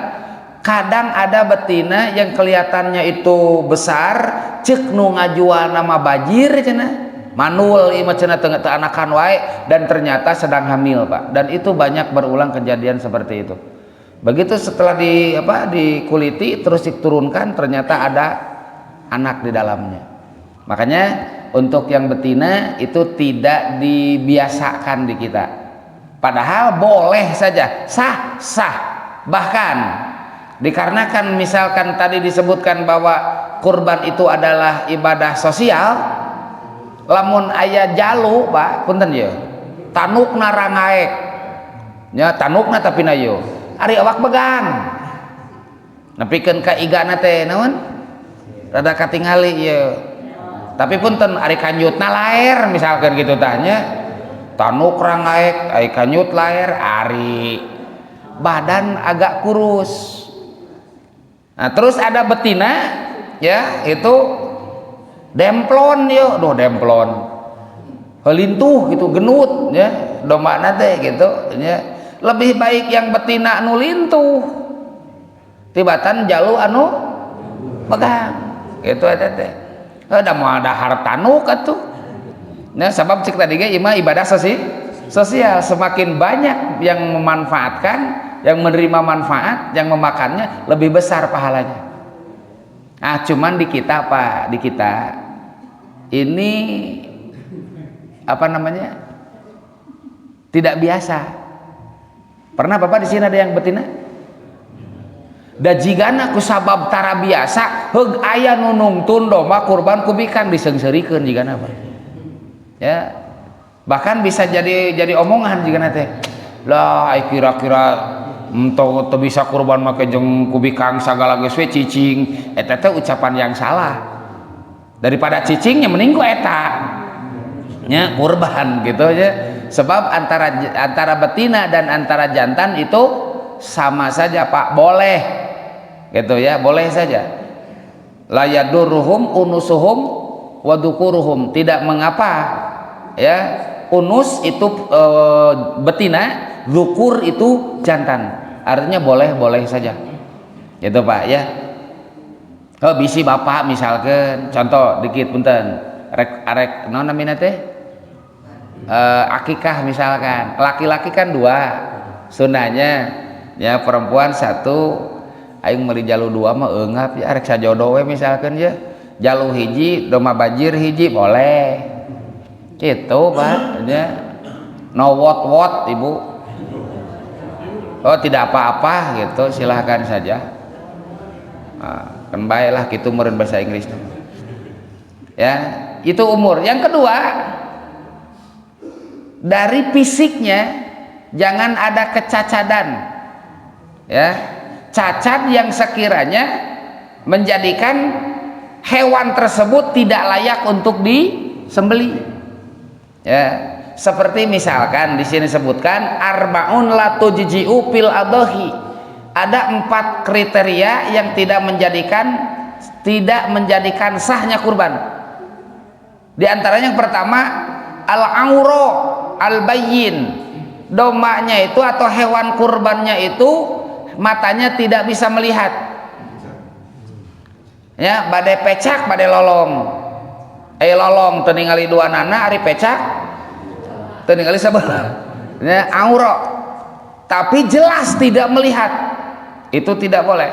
kadang ada betina yang kelihatannya itu besar, cek nu ngajual nama bajir cenah, manul ieu cenah teu anakan wae, dan ternyata sedang hamil, Pak. Dan itu banyak berulang kejadian seperti itu. Begitu setelah dikuliti terus diturunkan, ternyata ada anak di dalamnya. Makanya untuk yang betina itu tidak dibiasakan di kita. Padahal boleh saja, sah. Bahkan dikarenakan misalkan tadi disebutkan bahwa kurban itu adalah ibadah sosial, lamun aya jalu, Pak, punten ya, tanukna rangaek, nya tanukna tapi na yo, ari awak begang, nepikeun ka igana teh naon, rada katingali ya. Tapi punten ari kanyutna laer misalkan gitu tanya, tanuk rangaek, ari kanyut laer, ari badan agak kurus. Nah, terus ada betina ya, itu demplon yo, demplon. Helintuh gitu, genut ya, domba nate gitu ya. Lebih baik yang betina anu lintuh tibatan jalu anu pegang. Gitu aja teh. Ada mau ada hartanuk atuh. Nah, sebab cik tadi ge ibadah sosial, semakin banyak yang memanfaatkan, yang menerima manfaat, yang memakannya lebih besar pahalanya. Nah, cuman di kita Pak, di kita ini tidak biasa. Pernah Bapak di sini ada yang betina? Da jigana ku sabab tara biasa heug aya nu nungtun domba kurban kubikan diseungseurikeun jigana Pak. Ya. Bahkan bisa jadi omongan jigana teh. Lah ai kira-kira teu bisa kurban make jeung kubikang sagala geus we cicing, eta teh ucapan yang salah. Daripada cicingnya mending ku eta. Nya kurban gitu ya. Sebab antara betina dan antara jantan itu sama saja Pak, boleh. Gitu ya, boleh saja. La yadurruhum unusuhum wa dukuruhum, tidak mengapa ya. Unus itu betina, zukur itu jantan. Artinya boleh saja. Gitu Pak ya. Oh, bisi bapak misalkan, contoh dikit punten. Arek naon namina teh? Akikah misalkan. Laki-laki kan 2 sunahnya. Ya, perempuan 1. Aing meuli jalu 2 mah eungap ya, arek sajodo we misalkan ya. Jalu hiji, domba bajir hiji boleh. Gitu Pak ya. No what Ibu. Oh, tidak apa-apa gitu, silahkan saja. Nah, kan baiklah gitu meureun bahasa Inggris. Ya, itu umur. Yang kedua, dari fisiknya jangan ada kecacadan. Ya. Cacat yang sekiranya menjadikan hewan tersebut tidak layak untuk disembelih. Ya, seperti misalkan di sini sebutkan arbaun la tujji'u fil adhi. Ada 4 kriteria yang tidak menjadikan sahnya kurban. Di antaranya yang pertama al-auro al-bayyin. Dombanya itu atau hewan kurbannya itu matanya tidak bisa melihat. Ya, bade pecak bade lolong. Lolong teu ningali 2 nana, ari pecak teu ningali sabelah. Ya, auro. Tapi jelas tidak melihat. Itu tidak boleh.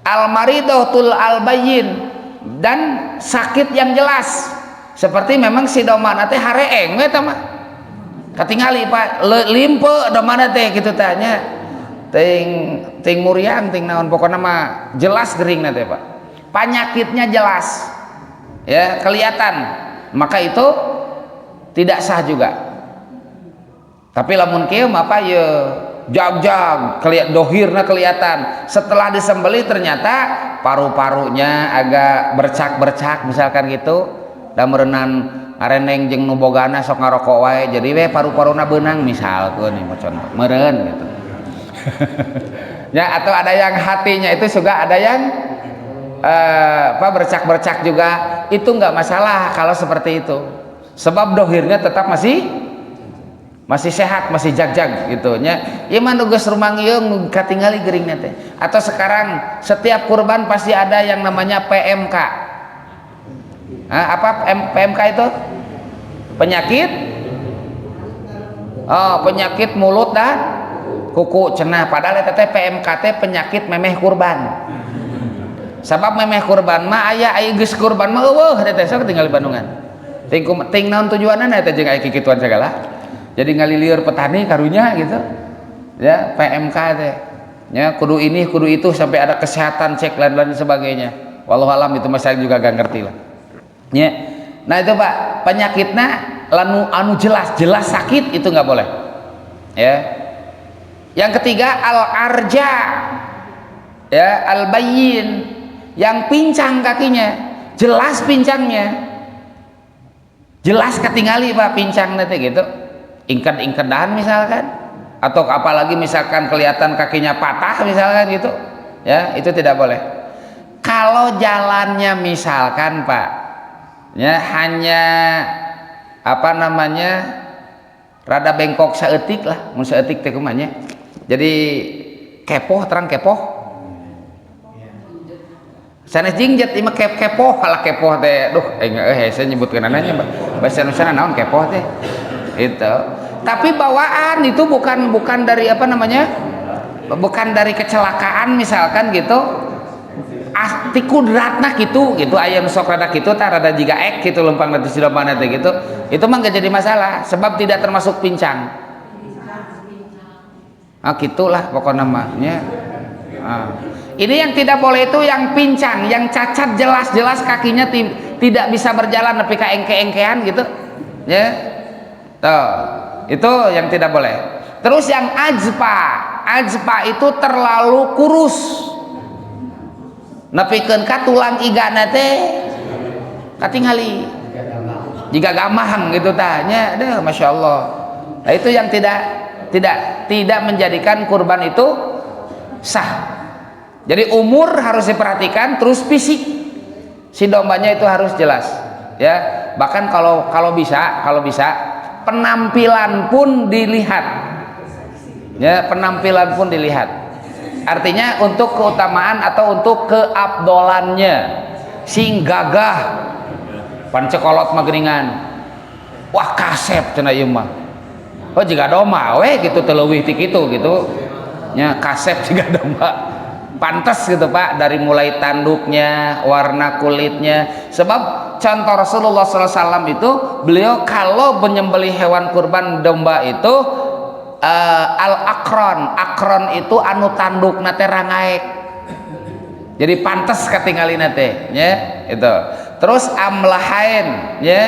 Al-maridatul al-bayyin, dan sakit yang jelas. Seperti memang si domba teh hareeng we tah mah. Katingali Pak, limpe domba teh kitu tanya. Ting muriang ting naon pokoknya mah jelas gering teh Pak. Penyakitnya jelas. Ya, kelihatan. Maka itu tidak sah juga. Tapi lamun kieu mah apa ya jag-jag, dohirna kelihatan. Setelah disembelih ternyata paru-parunya agak bercak-bercak misalkan gitu. Da meureunnan areneng jeung nu bogana sok ngarokok wae jadi we paru-paruna beunang misalkeun nih contoh meureun gitu. Ya, atau ada yang hatinya itu juga ada yang bercak-bercak juga, itu nggak masalah kalau seperti itu, sebab dohirnya tetap masih masih sehat, masih jag-jag gitu nya. Ieu mah nu geus rumangieung katingali geuringna teh. Atau sekarang setiap kurban pasti ada yang namanya PMK. Apa PMK itu? Penyakit penyakit mulut dan kuku cenah, padahal eta teh PMK teh penyakit memeh kurban. Sabab memeh kurban mah aya geus kurban mah eueuh teh sok tinggal di Bandungan. Ting naon tujuanna eta jeung aya kikituan segala. Jadi ngalilieur petani karunya gitu ya, PMK teh ya, kudu ini kudu itu sampai ada kesehatan cek dan sebagainya. Wallahu alam, itu mah saya juga gak ngerti lah ya. Nah itu Pak, penyakitnya anu jelas sakit itu nggak boleh ya. Yang ketiga al-arja ya, al-bayyin, yang pincang kakinya, jelas pincangnya, jelas ketinggali Pak pincang nanti gitu, ingked-ingkedan misalkan, atau apalagi misalkan kelihatan kakinya patah misalkan gitu ya, itu tidak boleh. Kalau jalannya misalkan Pak ya hanya apa namanya rada bengkok saeutik lah, mun saeutik teh kumanya, jadi kepoh, terang kepoh sanes jingjet imah kepoh, kalah kepoh teh duh saya nyebutkeun ananya bahasa Indonesia naon kepoh teh itu. Tapi bawaan itu bukan dari apa namanya, bukan dari kecelakaan misalkan gitu, ti kudratna gitu aya nu sok rada kitu tah rada jiga ek gitu lempang nanti sidomana teh gitu, itu mah gak jadi masalah sebab tidak termasuk pincang. Gitulah pokoknya namanya. Ini yang tidak boleh itu yang pincang, yang cacat jelas-jelas kakinya tidak bisa berjalan tapi ka engke-engkean gitu ya. Tuh, itu yang tidak boleh. Terus yang ajpa itu terlalu kurus, nepikeun ka tulang igana teh katingali jika gamang gitu tanya deh, masya Allah. Nah itu yang tidak menjadikan kurban itu sah. Jadi umur harus diperhatikan, terus fisik si dombanya itu harus jelas ya. Bahkan kalau bisa penampilan pun dilihat ya, penampilan pun dilihat, artinya untuk keutamaan atau untuk keabdolannya, sing gagah pancekolot mageringan wah kasep cenah ieu mah, oh jiga domba we gitu teleuwih ti kitu gitu nya, kasep jiga domba pantes gitu Pak, dari mulai tanduknya, warna kulitnya. Sebab contoh Rasulullah SAW itu, beliau kalau menyembelih hewan kurban domba itu akron itu anu tanduk nate rangaek, jadi pantes ketinggalin nate ya itu. Terus amlahain ya,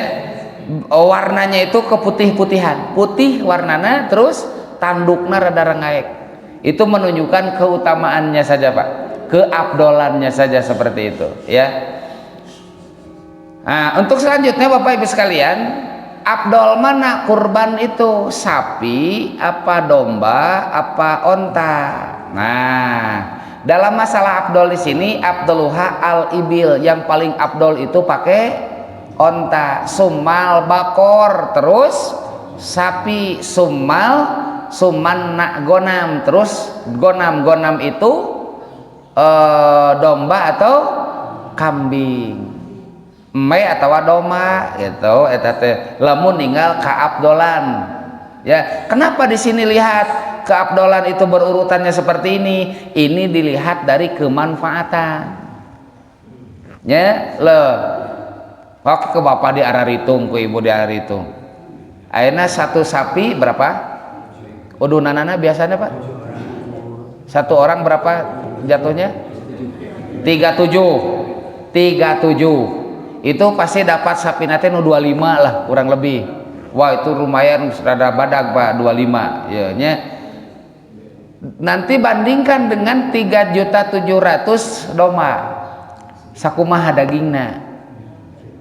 warnanya itu keputih-putihan, putih warnanya, terus tandukna rada rangaek. Itu menunjukkan keutamaannya saja Pak, keabdolannya saja seperti itu ya. Nah, untuk selanjutnya Bapak Ibu sekalian, abdol mana kurban itu, sapi apa domba apa onta. Nah, dalam masalah abdol di sini abdoluha al-ibil, yang paling abdol itu pakai onta, sumal bakor, terus sapi suman nak gonam, terus gonam itu domba atau kambing, emai atau domba gitu. Eta teh lamun ninggal kaabdolan ya. Kenapa di sini lihat keabdolan itu berurutannya seperti ini? Ini dilihat dari kemanfaatan ya. Oke, ke bapak di Araritung, ke ibu di Araritung, ayeuna satu sapi berapa udunanana biasanya Pak? Satu orang berapa jatuhnya? 37. Itu pasti dapat sapi nate nu 25 lah kurang lebih. Wah itu lumayan rada badag Pak, 25 ya nya. Nanti bandingkan dengan 3.700.000 domba, sakumaha dagingna.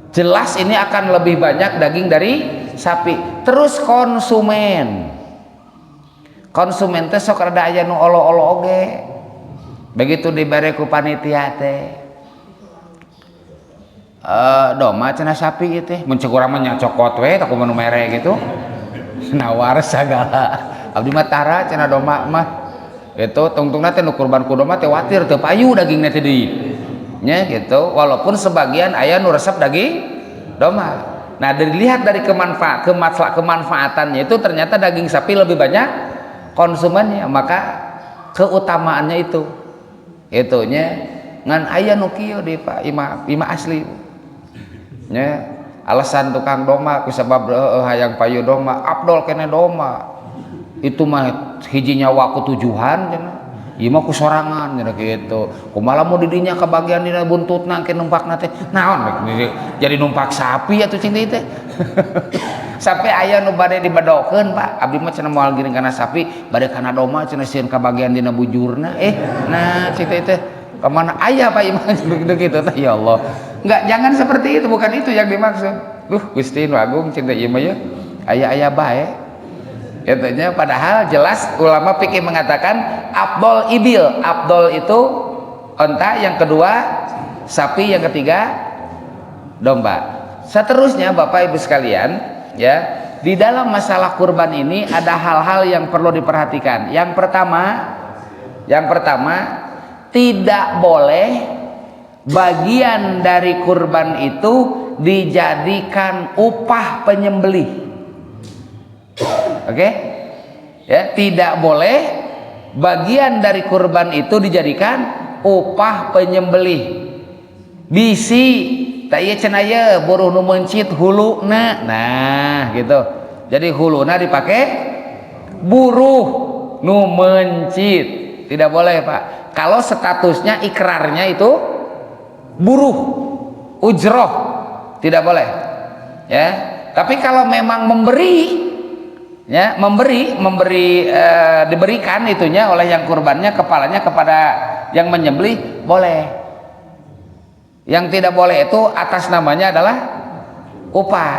Jelas ini akan lebih banyak daging dari sapi. Terus konsumen teh sok rada aya nu olo-olo oge, begitu dibere ku panitia teh domba cenah sapi ieu teh mun ceuk urang mah nya cokot we tak kumaha nu mere gitu nawar segala abdi mah tara cenah doma mah itu tungtungna teh nu kurban ku doma teh watir teu payu dagingna teh deui nya gitu. Walaupun sebagian aya nu resep daging doma. Nah, dilihat dari kemanfaatannya itu ternyata daging sapi lebih banyak konsumennya, maka keutamaannya itu itunya ngan aya nu kieu di Pak ima asli nya alasan tukang doma kusabab hayang payu doma afdol kene doma itu mah hiji nyawa ku tujuan cenah ieu mah ku sorangan cenah kitu kumaha mun didinya kebagian dina buntutna ke numpakna teh naon jadi numpak sapi atuh cing teh sampai aya nu bade dibedokeun Pak abdi mah cenah moal giring kana sapi bade kana doma cenah sieun kabagian dina bujurna nah cing teh kemana aya Pak imah gitu teh ya Allah enggak jangan seperti itu bukan itu yang dimaksud Gusti Nu Agung cinta ieu mah ya aya bae katanya. Padahal jelas ulama fikih mengatakan afdol ibil, afdol itu onta, yang kedua sapi, yang ketiga domba. Seterusnya Bapak Ibu sekalian ya, di dalam masalah kurban ini ada hal-hal yang perlu diperhatikan. Yang pertama tidak boleh bagian dari kurban itu dijadikan upah penyembelih. Oke, ya, tidak boleh bagian dari kurban itu dijadikan upah penyembelih. Bisi tak ieu cenah ye buruh nu mencit huluna, nah gitu. Jadi huluna dipakai buruh nu mencit, tidak boleh Pak. Kalau statusnya ikrarnya itu buruh ujroh, tidak boleh ya. Tapi kalau memang memberi ya, diberikan itunya oleh yang kurbannya kepalanya kepada yang menyembelih boleh. Yang tidak boleh itu atas namanya adalah upah,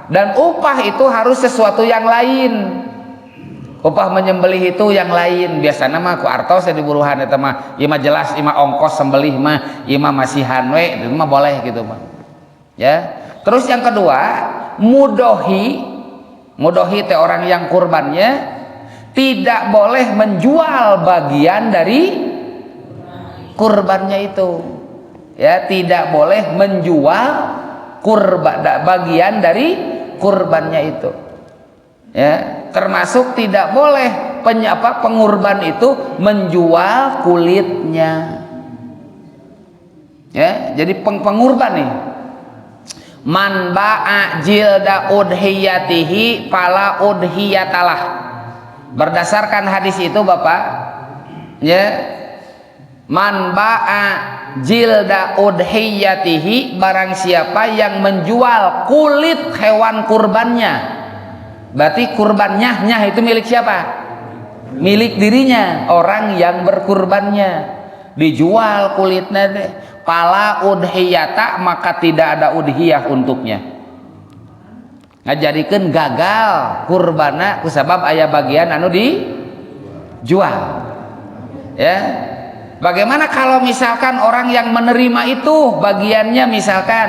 dan upah itu harus sesuatu yang lain. Upah menyembelih itu yang lain, biasanya mah ku artos di buruhan eta mah ieu mah jelas ieu mah ongkos sembelih mah ieu mah masihan we itu mah boleh gitu mah ya. Terus yang kedua mudohi teh orang yang kurbannya tidak boleh menjual bagian dari kurbannya itu ya, tidak boleh menjual bagian dari kurbannya itu ya. Termasuk tidak boleh pengurban itu menjual kulitnya ya. Jadi pengurban nih, man ba'a jilda udhiyatihi fala udhiyatalah. Berdasarkan hadis itu Bapak ya, man ba'a jilda udhiyatihi, barang siapa yang menjual kulit hewan kurbannya, berarti kurbannya itu milik siapa? Milik dirinya, orang yang berkurbannya dijual kulitnya deh. Pala udhiyata, maka tidak ada udhiyah untuknya. Ngajadikeun gagal kurbana kusabab aya bagian anu dijual ya. Bagaimana kalau misalkan orang yang menerima itu bagiannya misalkan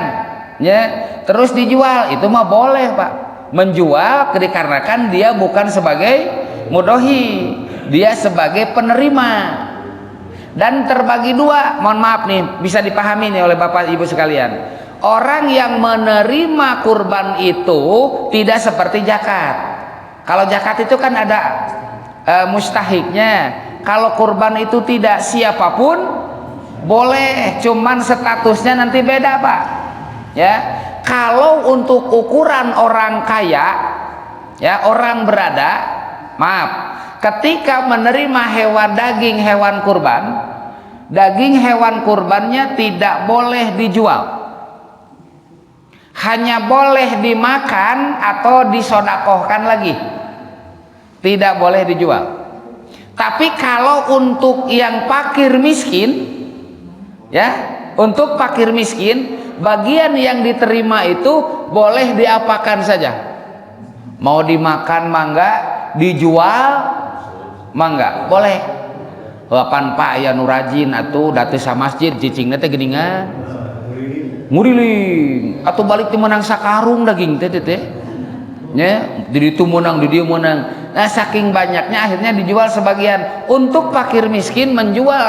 ya, terus dijual, itu mah boleh Pak. Menjual dikarenakan dia bukan sebagai mudohi, dia sebagai penerima. Dan terbagi dua, mohon maaf nih, bisa dipahami nih oleh Bapak Ibu sekalian. Orang yang menerima kurban itu tidak seperti zakat. Kalau zakat itu kan ada mustahiknya. Kalau kurban itu tidak, siapapun boleh, cuman statusnya nanti beda Pak ya. Kalau untuk ukuran orang kaya ya, orang berada, maaf, ketika menerima daging hewan kurban, daging hewan kurbannya tidak boleh dijual, hanya boleh dimakan atau disodakohkan lagi, tidak boleh dijual. Tapi kalau untuk yang fakir miskin ya, untuk fakir miskin, bagian yang diterima itu boleh diapakan saja, mau dimakan mangga, dijual mangga boleh. Pan Pak ya nu rajin atuh datang sa masjid cicingna teh geuningan nguriling atuh balik teh menang sakarung daging teh Ya, di itu menang, di dia menang. Nah, saking banyaknya akhirnya dijual sebagian. Untuk fakir miskin menjual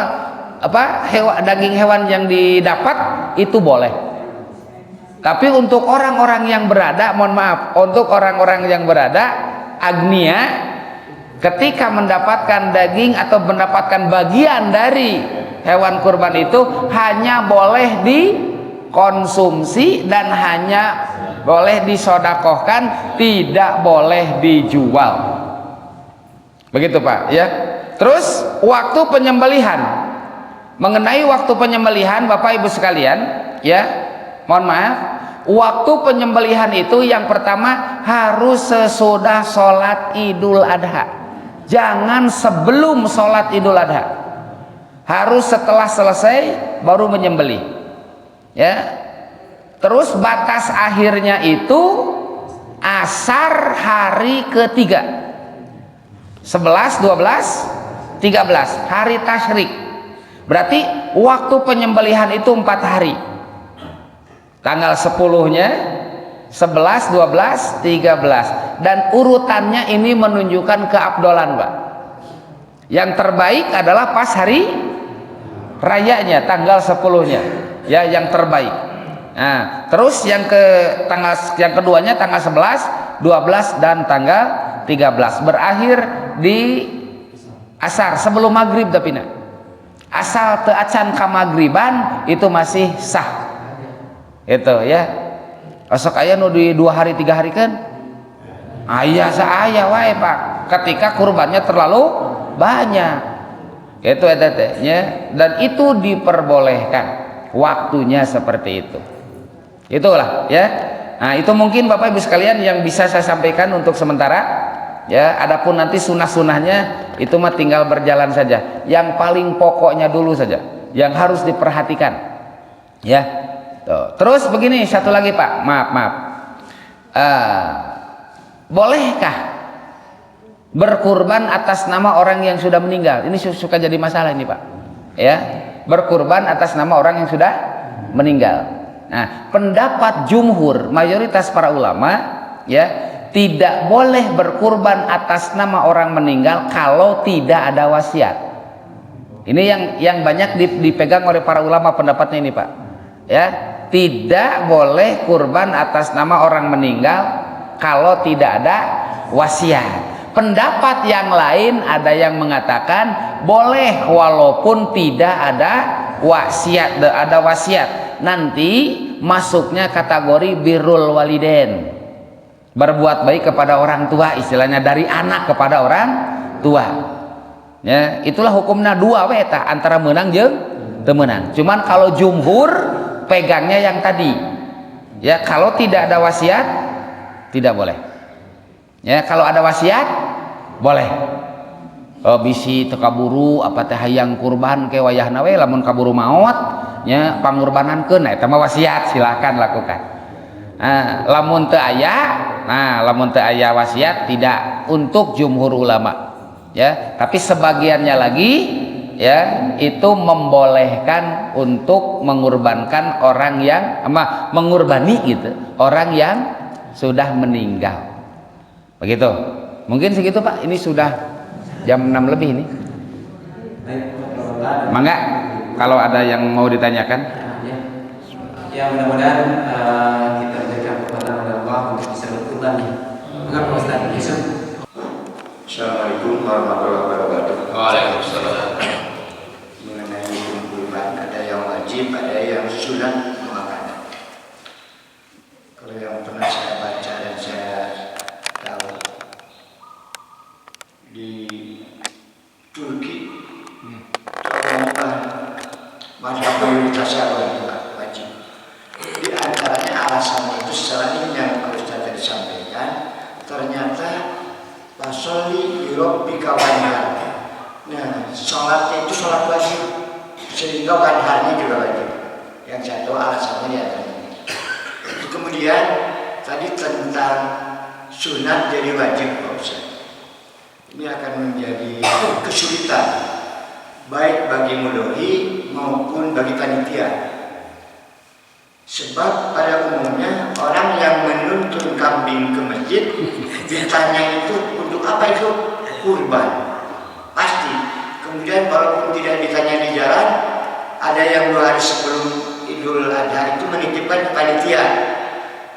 daging hewan yang didapat itu boleh. Tapi untuk orang-orang yang berada, mohon maaf, untuk orang-orang yang berada agnia, ketika mendapatkan daging atau mendapatkan bagian dari hewan kurban itu hanya boleh dikonsumsi dan hanya boleh disodakohkan, tidak boleh dijual. Begitu Pak ya. Terus waktu penyembelihan, mengenai waktu penyembelihan Bapak Ibu sekalian ya, mohon maaf, waktu penyembelihan itu yang pertama harus sesudah sholat Idul Adha, jangan sebelum sholat Idul Adha, harus setelah selesai baru menyembelih ya. Terus batas akhirnya itu asar hari ketiga, 11, 12, 13 hari tasyrik. Berarti waktu penyembelihan itu 4 hari, tanggal 10-nya, 11, 12, 13, dan urutannya ini menunjukkan keabdolan Pak. Yang terbaik adalah pas hari rayanya, tanggal 10-nya ya, yang terbaik. Nah, terus yang keduanya tanggal 11, 12 dan tanggal 13 berakhir di asar sebelum maghrib. Tapi asal teu acan ka maghriban itu masih sah. Itu ya. Osok aya nu di 2 hari 3 hari kan? Aya saaya wae Pak. Ketika kurbannya terlalu banyak. Itu ya. Dan itu diperbolehkan waktunya seperti itu. Itulah ya. Nah, itu mungkin Bapak Ibu sekalian yang bisa saya sampaikan untuk sementara ya. Adapun nanti sunah-sunahnya itu mah tinggal berjalan saja. Yang paling pokoknya dulu saja yang harus diperhatikan ya. Tuh. Terus begini, satu lagi Pak, maaf. Bolehkah berkurban atas nama orang yang sudah meninggal? Ini suka jadi masalah ini Pak ya. Berkurban atas nama orang yang sudah meninggal. Nah, pendapat jumhur, mayoritas para ulama ya, tidak boleh berkurban atas nama orang meninggal kalau tidak ada wasiat. Ini yang banyak dipegang oleh para ulama pendapatnya ini Pak ya. Tidak boleh kurban atas nama orang meninggal kalau tidak ada wasiat. Pendapat yang lain ada yang mengatakan boleh walaupun tidak ada wasiat. Ada wasiat nanti masuknya kategori birrul waliden, berbuat baik kepada orang tua, istilahnya dari anak kepada orang tua ya. Itulah hukumnya dua weta, antara menang jeung teu menang. Cuman kalau jumhur pegangnya yang tadi ya, kalau tidak ada wasiat tidak boleh ya. Kalau ada wasiat boleh. Bisi teu kaburu apa teh hayang kurban ke wayahna we, lamun kaburu maot nya pangurbanankeun, eta mah wasiat, silakan lakukan. Lamun teu aya wasiat tidak, untuk jumhur ulama ya. Tapi sebagiannya lagi ya itu membolehkan untuk mengurbankan orang yang mengurbani gitu, orang yang sudah meninggal. Begitu. Mungkin segitu Pak, ini sudah jam 6 lebih ini. Mangga kalau ada yang mau ditanyakan. Ya mudah-mudahan kita berikan kepada Allah untuk bisa berkurban. Maka Pak Ustaz Yusuf. Assalamualaikum warahmatullahi wabarakatuh. Waalaikumsalam. Mengenai kurban, ada yang wajib, ada yang sunat muakkadah. Kalau yang pernah saya baca dan saya tahu di Turki, ternyata mazhab mayoritasnya wajib. Di antaranya alasannya itu secara ini yang harus tadi disampaikan. Ternyata Fasoli Rabbika wanhar. Nah, sholatnya itu sholat wajib, sehingga wanharnya juga wajib. Yang satu alasannya di atasnya. Kemudian tadi tentang sunat jadi wajib, Pak Ustaz. Ini akan menjadi kesulitan baik bagi mudhoi maupun bagi panitia. Sebab pada umumnya orang yang menuntun kambing ke masjid ditanya itu untuk apa itu? Kurban. Pasti. Kemudian walaupun tidak ditanya di jalan, ada yang 2 hari sebelum Idul Adha itu menitipkan ke panitia.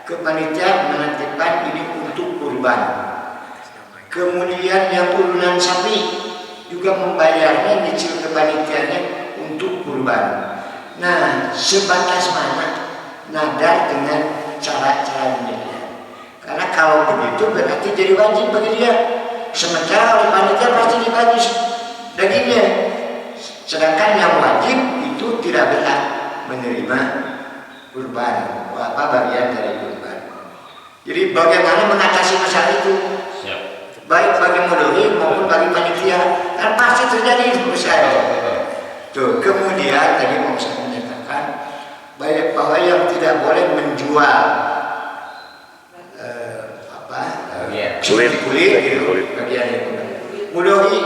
Ke panitia menitipkan ini untuk kurban. Kemudian yang urunan sapi juga membayarnya nyicil ke panitianya untuk kurban. Nah, sebatas mana nadar dengan cara-cara dia? Karena kalau begitu berarti jadi wajib bagi dia. Sementara oleh panitia pasti dibagi dagingnya. Sedangkan yang wajib itu tidak berhak menerima kurban, apa bagian dari kurban. Jadi bagaimana mengatasi masalah itu? Baik bagi mudhari maupun bagi panitia, kan pasti terjadi menurut saya. Tuh, kemudian tadi mau saya menyatakan bahwa yang tidak boleh menjual kulit gitu, bagian itu mudhari.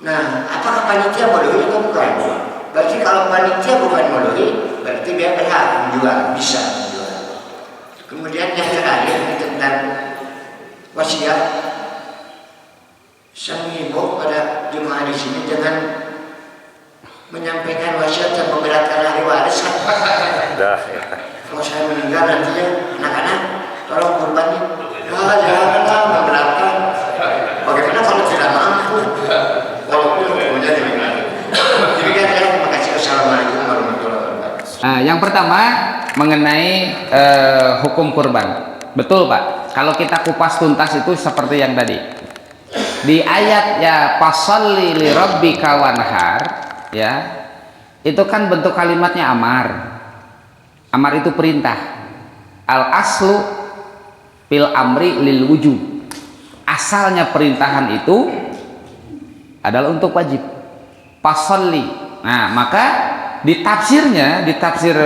Nah, apakah panitia mudhari atau bukan? Berarti kalau panitia bukan mudhari, berarti dia berhak menjual, bisa menjual. Kemudian yang terakhir tentang wasiat, saya mengimbau pada jemaah di sini jangan menyampaikan wasiat yang memberatkan ahli waris. Kalau saya meninggal nantinya anak-anak tolong kurbannya. Janganlah memberatkan. Bagaimana kalau tidak mampu? Walaupun hukumnya demikian. Demikian ya. Terima kasih. Assalamualaikum warahmatullahi wabarakatuh. Yang pertama mengenai hukum kurban. Betul Pak. Kalau kita kupas tuntas itu seperti yang tadi. Di ayat ya fasalli li rabbika wanhar, ya, itu kan bentuk kalimatnya amar. Amar itu perintah. Al aslu fil amri lil wujub. Asalnya perintahan itu adalah untuk wajib. Fasalli. Nah, maka di tafsir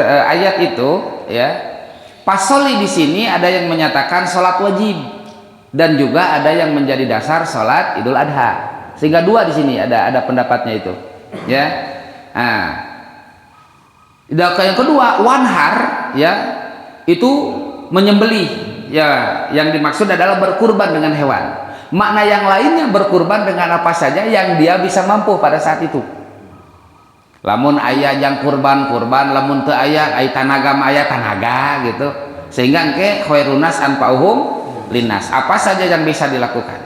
ayat itu, ya, fasalli di sini ada yang menyatakan sholat wajib. Dan juga ada yang menjadi dasar sholat Idul Adha, sehingga 2 di sini ada pendapatnya itu, ya. Nah, yang kedua wanhar, ya, itu menyembelih, ya, yang dimaksud adalah berkurban dengan hewan. Makna yang lainnya berkurban dengan apa saja yang dia bisa mampu pada saat itu. Lamun ayah yang kurban, lamun teu ayah tanaga ayah tanaga gitu, sehingga engke khairunas anfa'uhum linas, apa saja yang bisa dilakukan,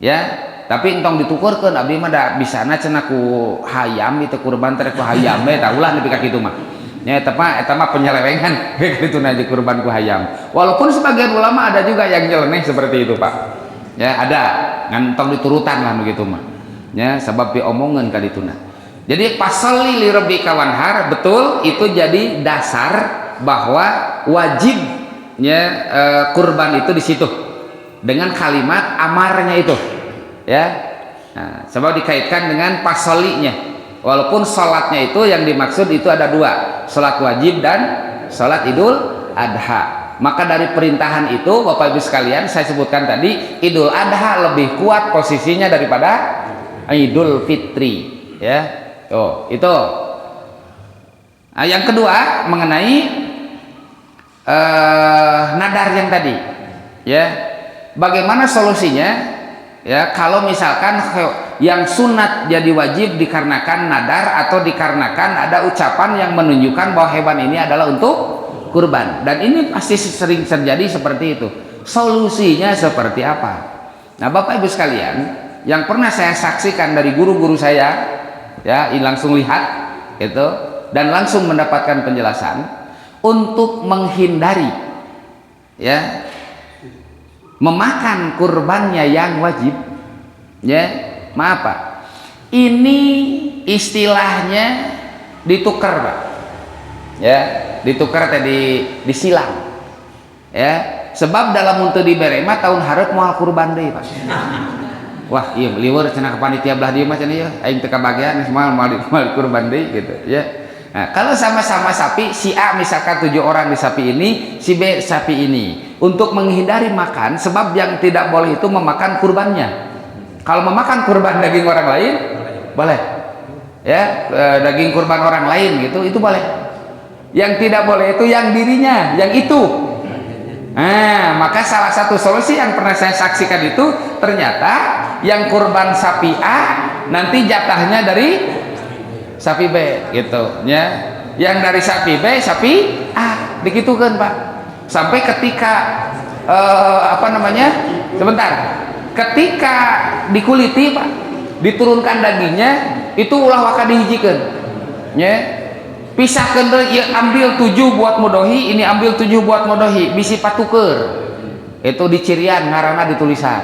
ya. Tapi entong ditukurkeun abdi mah da bisana cenah ku hayam itu kurban teh ku hayam we tah ulah nepi ka kitu mah. Nya eta mah penyelewengan kitu na di kurban ku hayam. Walaupun sebagian ulama ada juga yang nyeleneh seperti itu, Pak. Ya, ada ngantong diturutan lah begitu mah. Ya, sebab diomongkeun ka dituna. Jadi fasalli li rabbika wanhar, betul itu jadi dasar bahwa wajib kurban itu di situ dengan kalimat amarnya itu, ya. Nah, sebab dikaitkan dengan pasolinya, walaupun sholatnya itu yang dimaksud itu ada 2, sholat wajib dan sholat Idul Adha. Maka dari perintahan itu Bapak Ibu sekalian saya sebutkan tadi, Idul Adha lebih kuat posisinya daripada Idul Fitri, ya. Oh, itu. Nah, yang kedua mengenai nadar yang tadi, ya, bagaimana solusinya, ya, kalau misalkan yang sunat jadi wajib dikarenakan nadar atau dikarenakan ada ucapan yang menunjukkan bahwa hewan ini adalah untuk kurban, dan ini pasti sering terjadi seperti itu. Solusinya seperti apa? Nah, Bapak Ibu sekalian, yang pernah saya saksikan dari guru-guru saya, ya, langsung lihat itu dan langsung mendapatkan penjelasan. Untuk menghindari, ya, memakan kurbannya yang wajib, ya, maaf Pak, ini istilahnya ditukar Pak, ya, ditukar tadi disilang, ya, sebab dalam untuk diberema tahun harap mau kurban deh Pak. Wah, iya liweur cenah panitia belah dieu mah cenah ya aing teu kabagian semua mau kurban deh gitu, ya. Nah, kalau sama-sama sapi, si A misalkan 7 orang di sapi ini, si B sapi ini, untuk menghindari makan, sebab yang tidak boleh itu memakan kurbannya. Kalau memakan kurban daging orang lain, boleh, ya, daging kurban orang lain gitu, itu boleh. Yang tidak boleh itu yang dirinya, yang itu. Nah, maka salah satu solusi yang pernah saya saksikan itu ternyata yang kurban sapi A nanti jatahnya dari sapi B gitu ya. Yang dari sapi B sapi A dikitukan Pak. Sampai ketika sebentar. Ketika dikuliti Pak, diturunkan dagingnya itu ulah waka dihijikeun. Ya. Pisahkan deui, ambil 7 buat mudohi, ini ambil 7 buat mudohi, bisi patuker. Itu di cirian ngaranna ditulisan.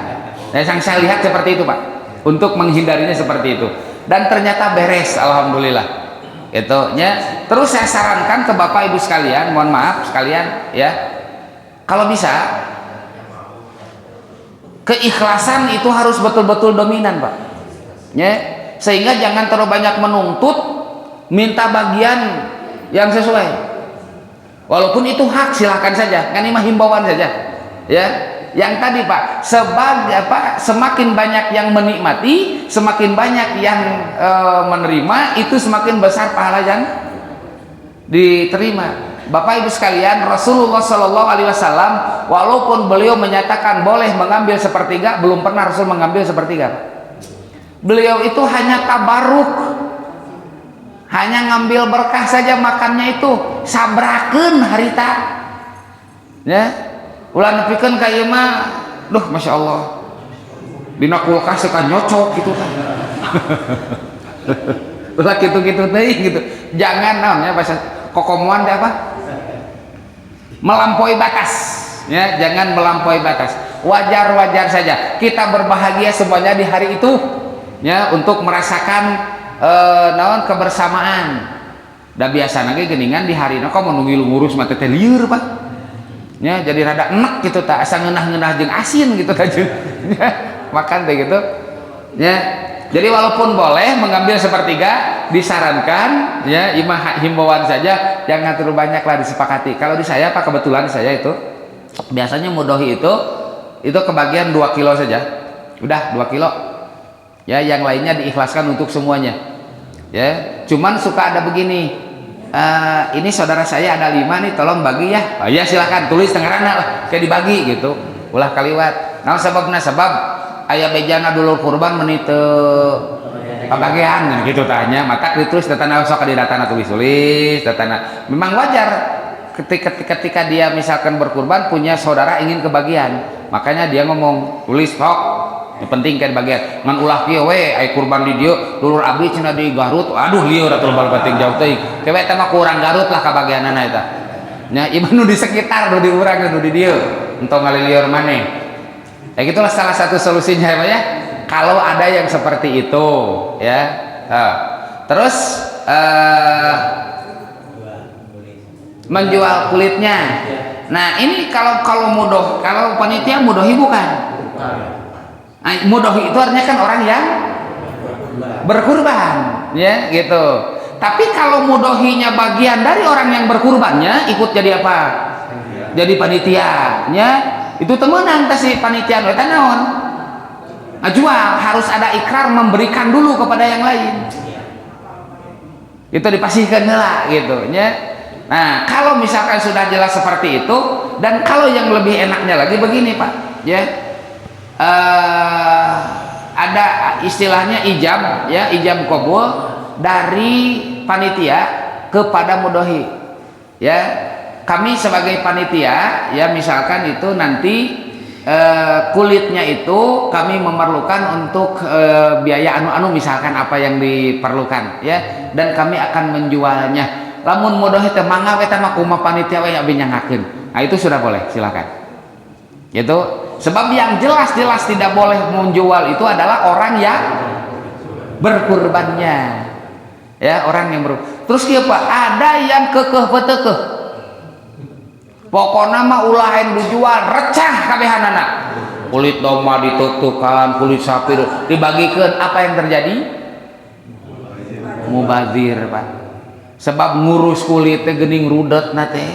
Nah, yang saya lihat seperti itu Pak, untuk menghindarinya seperti itu. Dan ternyata beres, alhamdulillah. Itu nya. Terus saya sarankan ke Bapak Ibu sekalian, mohon maaf sekalian ya, kalau bisa keikhlasan itu harus betul-betul dominan Pak. Ya, sehingga jangan terlalu banyak menuntut, minta bagian yang sesuai, walaupun itu hak silahkan saja, kan ini mah himbauan saja ya. Yang tadi Pak, semakin banyak yang menikmati, semakin banyak yang menerima, itu semakin besar pahala yang diterima. Bapak Ibu sekalian, Rasulullah Shallallahu Alaihi Wasallam walaupun beliau menyatakan boleh mengambil sepertiga, belum pernah Rasul mengambil sepertiga. Beliau itu hanya tabaruk, hanya ngambil berkah saja, makannya itu sabrakeun harita ya. Ulah nepikeun ka ieu mah duh Masya Allah dina kulkas suka nyocok gitu kan. Ulah gitu-gitu teh gitu. Jangan namanya bahasa kokomuan teh apa? Melampaui batas ya, jangan melampaui batas. Wajar-wajar saja kita berbahagia semuanya di hari itu ya, untuk merasakan naon kebersamaan. Da biasa lagi geningan di hari kok menunggu ngurus mata teh lieur Pak ya, jadi rada enak gitu tak asa ngeunah-ngeunah jeung asin gitu ta jeung ya, makan teh gitu ya. Jadi walaupun boleh mengambil sepertiga, disarankan ya, imah himbauan saja, jangan terlalu banyak lah disepakati. Kalau di saya Pak, kebetulan saya itu biasanya mudohi itu kebagian 2 kilo saja, udah 2 kilo ya, yang lainnya diikhlaskan untuk semuanya ya. Cuman suka ada begini, ini saudara saya ada 5 nih, tolong bagi ya. Oh ya silakan, tulis tengarana lah kayak dibagi gitu, ulah kaliwat. Nah sebab aya bejana dulu kurban menit pembagian gitu tanya, maka ditulis datana sok di datana tulis datana. Memang wajar ketika dia misalkan berkurban punya saudara ingin kebagian, makanya dia ngomong tulis sok. Yang penting kan bagian ngan ulah kieu we aya kurban di dieu dulur abdi cenah di Garut, aduh lieur atuh bal penting jauh teuing kewe teh mah kurang Garut lah kabagianana eta nya, ieu nu di sekitar nu di urang nu di dieu entong ngalilieur maneh ya. Gitulah salah satu solusinya ya Pak ya, kalau ada yang seperti itu ya. Terus menjual kulitnya. Nah ini kalau panitia mudohi bukan. Mudohi itu artinya kan orang yang berkurban ya gitu. Tapi kalau mudohinya bagian dari orang yang berkurbannya, ikut jadi apa? Jadi panitia ya. Itu temenan teh si panitia eta naon? Jual, harus ada ikrar memberikan dulu kepada yang lain. Itu dipasihkan lah gitu ya. Nah, kalau misalkan sudah jelas seperti itu, dan kalau yang lebih enaknya lagi begini Pak ya. Ada istilahnya ijab ya, ijab qabul dari panitia kepada mudohi ya. Kami sebagai panitia ya, misalkan itu nanti kulitnya itu kami memerlukan untuk biaya anu misalkan apa yang diperlukan ya, dan kami akan menjualnya. Lamun mudohi teh mangga we teh mah kumaha panitia we abi nyangakeun. Nah itu sudah boleh, silakan gitu. Sebab yang jelas-jelas tidak boleh menjual itu adalah orang yang berkurbannya ya, orang yang terus kieu Pak, ada yang kekeh petekeh pokokna mah ulah yang dijual recah kabehanana, kulit domba ditutukan, kulit sapi dibagikeun, apa yang terjadi? Mubazir Pak. Sebab ngurus kulit teh geuning rudet na teh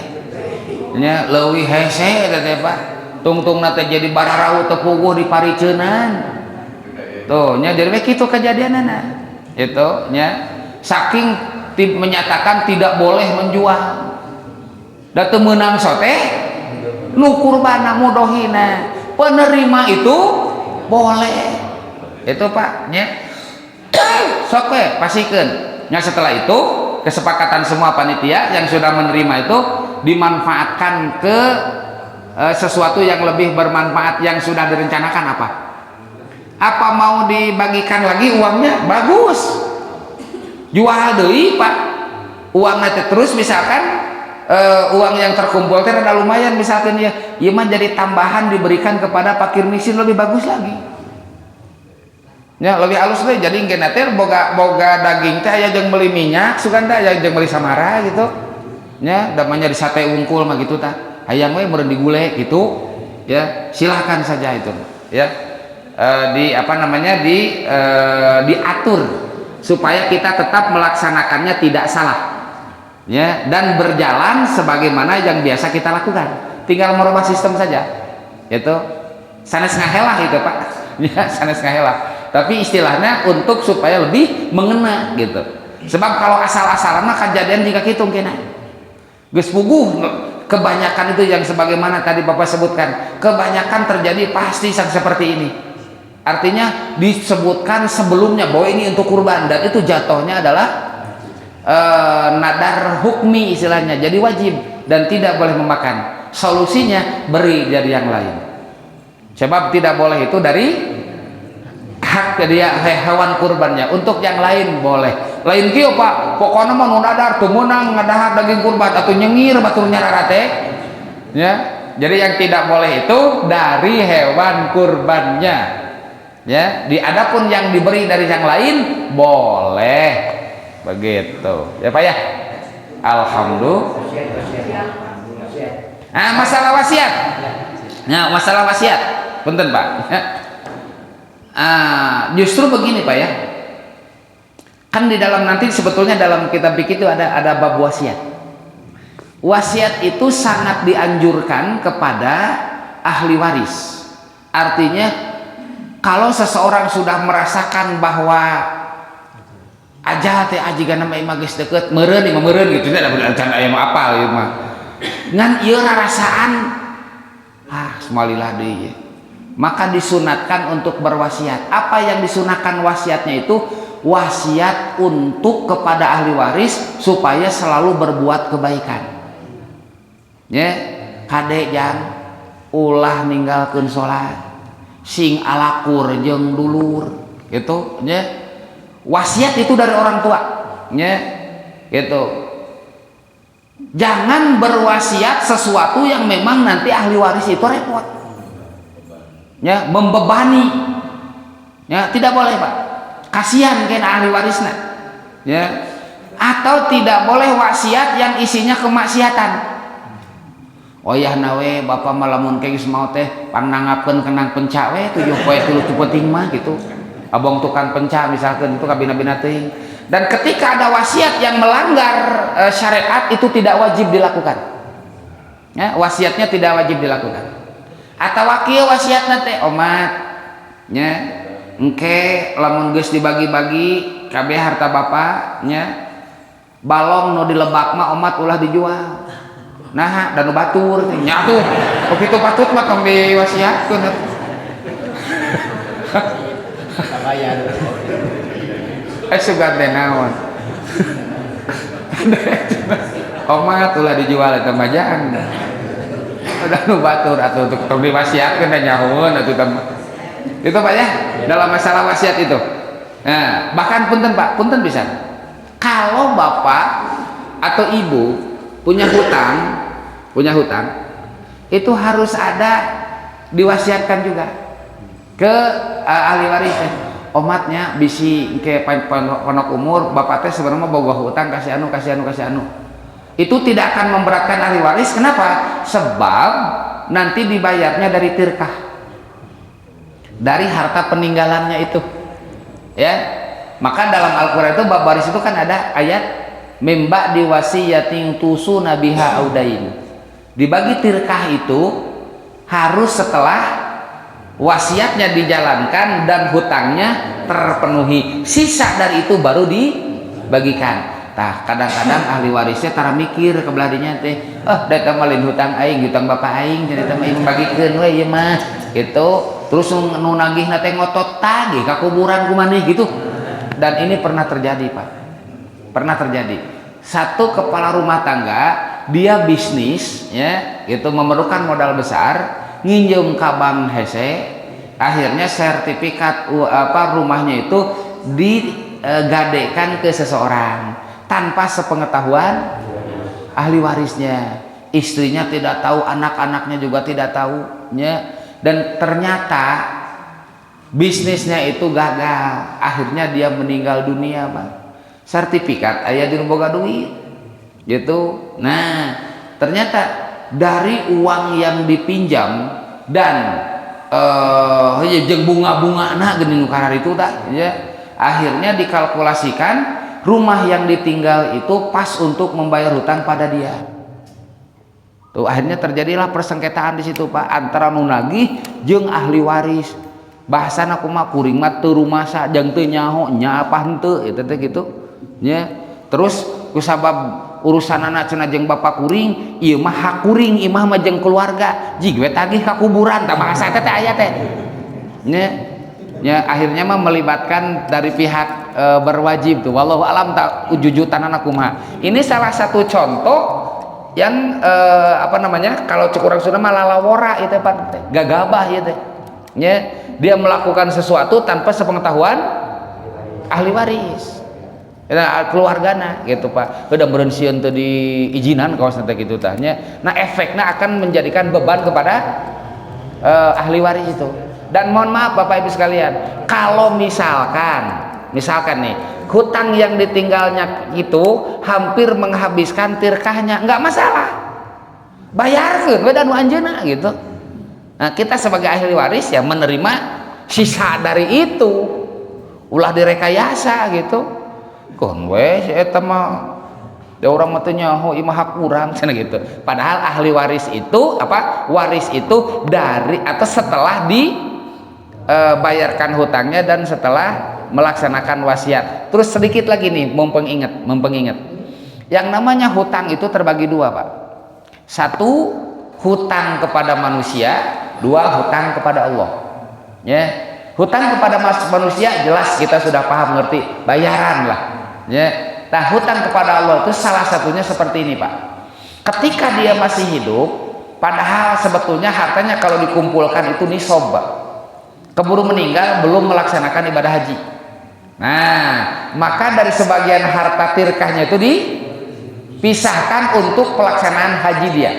nya leuwih hese teh Pak, tungtung nate jadi bararau tepuguh di pariceunan tuh nya, jadi kitu kejadianana itu nya. Saking menyatakan tidak boleh menjual da teu meunang sote nu kurbana mudohina, penerima itu boleh itu Pak nya. Sok we pasikeun nya. Setelah itu kesepakatan semua panitia yang sudah menerima itu dimanfaatkan ke sesuatu yang lebih bermanfaat yang sudah direncanakan. Apa mau dibagikan lagi uangnya? Bagus, jual deui Pak uangnya terus. Misalkan uang yang terkumpul teh ada lumayan, misalkan ya ieu mah jadi tambahan diberikan kepada fakir miskin, lebih bagus lagi ya, lebih halus deh. Jadi engke teh boga daging teh aya jeung meuli minyak sugan teh aya jeung meuli samara gitu nya, namanya di sate unggul mah gitu tah hayang we meureun digule gitu ya, silahkan saja itu ya. Diatur supaya kita tetap melaksanakannya tidak salah ya, dan berjalan sebagaimana yang biasa kita lakukan, tinggal merubah sistem saja itu. Sanes ngahelah itu Pak ya, sanes ngahelah, tapi istilahnya untuk supaya lebih mengena gitu. Sebab kalau asal-asalan mah kejadian jika kitu kena geus puguh. Kebanyakan itu yang sebagaimana tadi Bapak sebutkan, kebanyakan terjadi pasti seperti ini. Artinya disebutkan sebelumnya bahwa ini untuk kurban, dan itu jatuhnya adalah nadar hukmi istilahnya, jadi wajib dan tidak boleh memakan. Solusinya beri dari yang lain, sebab tidak boleh itu dari hak dia hewan kurbannya, untuk yang lain boleh. Lain kieu Pak, pokoknya mah nu nadar teu meunang ngadahar daging kurban atau nyengir batur nyarara teh ya. Jadi yang tidak boleh itu dari hewan kurbannya ya. Adapun yang diberi dari yang lain boleh begitu ya Pak ya. Alhamdulillah. Nah, masalah wasiat. Nah, masalah wasiat punten Pak ya. Justru begini Pak ya, kan di dalam nanti sebetulnya dalam kitab fikih itu ada bab wasiat. Wasiat itu sangat dianjurkan kepada ahli waris. Artinya kalau seseorang sudah merasakan bahwa aja teh ajigan nama imah geus deukeut meureun gitu, tidak ada can aya mah apal ieu mah ngan ieu rarasaan semalilah deui, maka disunatkan untuk berwasiat. Apa yang disunatkan wasiatnya itu? Wasiat untuk kepada ahli waris supaya selalu berbuat kebaikan ya. Kade jang ulah ninggalkeun salat, sing alakur jeung dulur gitu ya. Wasiat itu dari orang tua ya gitu. Jangan berwasiat sesuatu yang memang nanti ahli waris itu repot ya, membebani ya, tidak boleh Pak. Kasihan kena ahli warisnya ya. Atau tidak boleh wasiat yang isinya kemaksiatan. Oh ya nawe bapak malamun geus mau teh panangapkeun kenang penca we 7 poe 3 penting mah gitu. Abang tukang penca misalkan itu kabina-bina teuing. Dan ketika ada wasiat yang melanggar syariat itu tidak wajib dilakukan. Ya, wasiatnya tidak wajib dilakukan. Atawa kieu wasiatna teh omat nya engke lamun geus dibagi-bagi kabeh harta bapaknya, balong nu dilebak mah omat ulah dijual. Nah, dan nu batur nya tuh. Begitu patut mah tong diwasiatkeun. Kabayan. Sugan teh naon. Omat ulah dijual eta mah jang. Udah nu batur atuh untuk tong diwasiatkeun da nyahoeun atuh teh. Itu Pak ya, dalam masalah wasiat itu. Nah, bahkan punten Pak, punten bisa. Kalau bapak atau ibu punya hutang, itu harus ada diwasiatkan juga ke ahli warisnya. Omatnya bisi ke pondok umur, bapak teh sebenarnya boga hutang kasih anu. Itu tidak akan memberatkan ahli waris. Kenapa? Sebab nanti dibayarnya dari tirkah, dari harta peninggalannya itu ya. Maka dalam Al-Quran itu bab waris itu kan ada ayat mimba diwasiyatin tusuna biha audain. Dibagi tirkah itu harus setelah wasiatnya dijalankan dan hutangnya terpenuhi, sisa dari itu baru dibagikan. Tah kadang-kadang ahli warisnya tara mikir ke beladinya teh, da teh malin hutang aing, hutang bapak aing, jadi teh aing bagikeun we ieu mah. Gitu. Terus nu nagihna teh ngotot tagih ka kuburan kumaneh gitu. Dan ini pernah terjadi, Pak. Pernah terjadi. Satu kepala rumah tangga, dia bisnis ya, itu memerlukan modal besar, nginjem ka bank hese, akhirnya sertifikat rumahnya itu digadekan ke seseorang tanpa sepengetahuan ahli warisnya. Istrinya tidak tahu, anak-anaknya juga tidak tahu ya. Dan ternyata bisnisnya itu gagal, akhirnya dia meninggal dunia, Pak. Sertifikat aya di boga duit gitu. Nah ternyata dari uang yang dipinjam dan jeung bunga-bunga geuning nu karar itu tak ya, akhirnya dikalkulasikan rumah yang ditinggal itu pas untuk membayar hutang pada dia. Tuh akhirnya terjadilah persengketaan di situ, Pak, antara nu nagih jeung ahli waris. Bahasana kumaha kuring mah teu rumasa jeung teu nyaho nya apa henteu eta teh gitu nya. Terus kusabab urusan anak cenah jeung bapak kuring, ieu mah hak kuring, imah mah jeung keluarga, jig we tagih ka kuburan, tah bahasa teh aya teh nya. Ya akhirnya mah melibatkan dari pihak berwajib tuh, wallahu alam tak ujujutan anak kumaha. Ini salah satu contoh yang kalau cek urang Sunda mah lalawora itu Pak, gagabah ya teh nya. Dia melakukan sesuatu tanpa sepengetahuan ahli waris keluargana gitu, Pak. Udah berensian teu diizinan kaos teh gitu tah nya. Nah efeknya akan menjadikan beban kepada ahli waris itu. Dan mohon maaf Bapak Ibu sekalian, kalau misalkan nih hutang yang ditinggalnya itu hampir menghabiskan tirkahnya, nggak masalah, bayarkeun we dan nu anjeunna gitu. Nah kita sebagai ahli waris ya menerima sisa dari itu, ulah direkayasa gitu. Kon we si eta mah da urang mah teu nyaho ieu mah hak urang cenah gitu. Padahal ahli waris itu waris itu dari atau setelah bayarkan hutangnya dan setelah melaksanakan wasiat. Terus sedikit lagi nih mumpung ingat. Yang namanya hutang itu terbagi dua, Pak. Satu, hutang kepada manusia. Dua, hutang kepada Allah. Ya, hutang kepada manusia jelas kita sudah paham ngerti, bayaran lah. Ya, nah hutang kepada Allah itu salah satunya seperti ini, Pak. Ketika dia masih hidup, padahal sebetulnya hartanya kalau dikumpulkan itu nisab, Pak. Keburu meninggal belum melaksanakan ibadah haji. Nah, maka dari sebagian harta tirkahnya itu dipisahkan untuk pelaksanaan haji dia,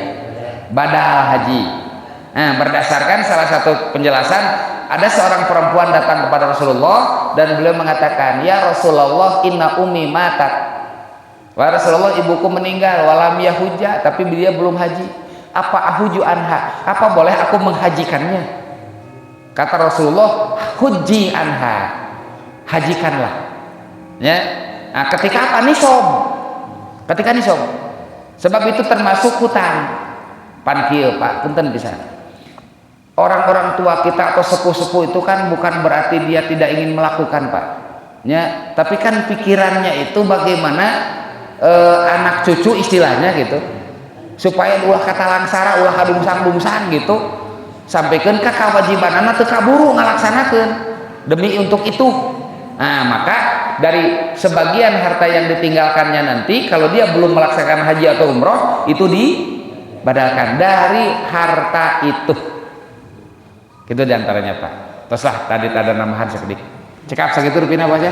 badal haji. Nah, berdasarkan salah satu penjelasan, ada seorang perempuan datang kepada Rasulullah dan beliau mengatakan, ya Rasulullah, inna ummi matat. Wahai Rasulullah, ibuku meninggal, walam yahujja, tapi dia belum haji. Apa ahuju anha? Apa boleh aku menghajikannya? Kata Rasulullah, huji anha, hajikanlah. Ya. Nah, ketika apa? Nisab. Ketika nisab. Sebab itu termasuk hutang. Pankieu, Pak, punten bisa. Orang-orang tua kita atau sepuh-sepuh itu kan bukan berarti dia tidak ingin melakukan, Pak. Ya, tapi kan pikirannya itu bagaimana anak cucu istilahnya gitu. Supaya ulah kata langsara, ulah kadungsang-dungsang gitu. Sampaikan ke kewajibanana teu kaburu ngalaksanakeun demi untuk itu. Nah, maka dari sebagian harta yang ditinggalkannya nanti kalau dia belum melaksanakan haji atau umroh itu dibadalkan dari harta itu. Itu diantaranya, Pak. Teruslah tadi ada namahan sekedik. Cekap segitu rupina aja.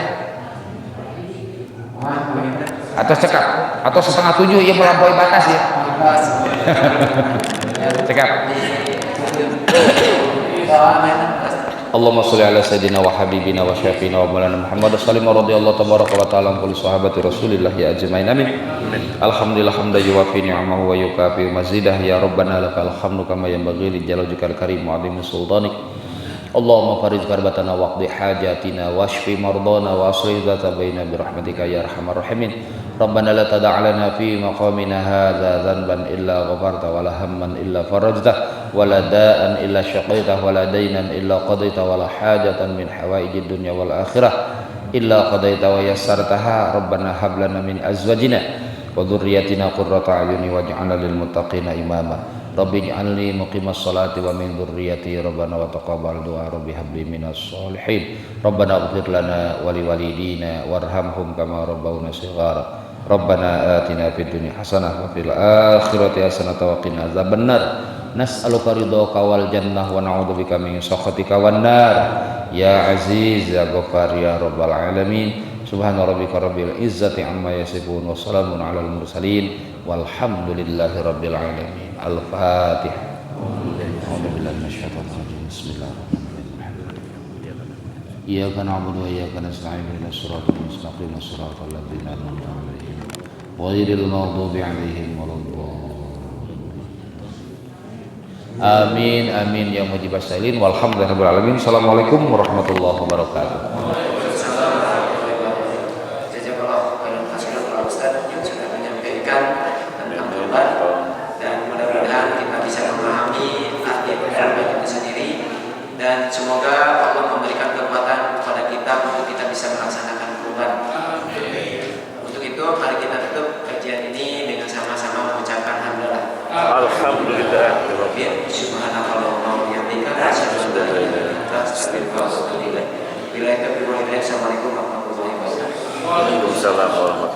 Atau cekap atau 6:30 ya melampaui batas ya. Cekap. Allahumma sholli ala sayyidina wa habibina wa syafiina wa maulana Muhammad sallallahu radhiyallahu tabaraka wa ta'ala an kulli sahabati Rasulillah ya ajmain amin. Alhamdulillah hamdan yuwafi ni'amahu wa yukafi mazidah ya rabbana lakal hamdu kama yanbaghi li jalalika al-karim wa 'azimi sultanik. Allahumma farij karbatana waqdi hajatina washfi mardana wa aslih dzata baina bi rahmatika ya arhamar rahimin. Rabbana la tada' lana fi maqamina hadza dhanban illa ghafarta wa la hamman illa farajta wa la da'an illa syaqaita wa la daynan illa qadaita wa la hajatan min hawaijid dunya wal akhirah illa qadaita wa yassartaha rabbana hab lana min azwajina wa dhurriyyatina qurrata a'yuni waj'alna lil muttaqina imama rabbi ij'alni muqimas salati wa min dhurriyyati rabbana wa taqabbal du'a rabbi habli minas solihin rabbana ighfir lana wa liwalidina warhamhum kama rabbawna shighara rabbana atina fid dunya hasanah wa fil akhirati hasanah wa qina adzabannar nas'aluka ridhaka wal jannah wa na'udzubika min sakhatika wan nar ya aziz ya ghaffar ya rabbal alamin subhana rabbika rabbil izzati amma yasifun wa salamun alal mursalin walhamdulillahi rabbil alamin. Al-Fatihah. A'udzubillahi minasyaitonir rajim. Bismillahirrahmanirrahim. Iyyaka na'budu wa iyyaka nasta'in ihdinas siratal mustaqim siratal ladzina an'amta 'alaihim ghairil maghdubi 'alaihim waladdallin. Amin amin ya mujibas sailin walhamdulillahirabbil alamin. Assalamualaikum warahmatullahi wabarakatuh. Dan semoga Allah memberikan kekuatan kepada kita untuk kita bisa melaksanakan kurban. Untuk itu mari kita tutup kajian ini dengan sama-sama mengucapkan alhamdulillah. Alhamdulillah. Subhanallah wa bihamdika asyhadu an la ilaha illa anta astaghfiruka wa atubu ilaik. Assalamualaikum warahmatullahi wabarakatuh. Waalaikumsalam warahmatullahi wabarakatuh.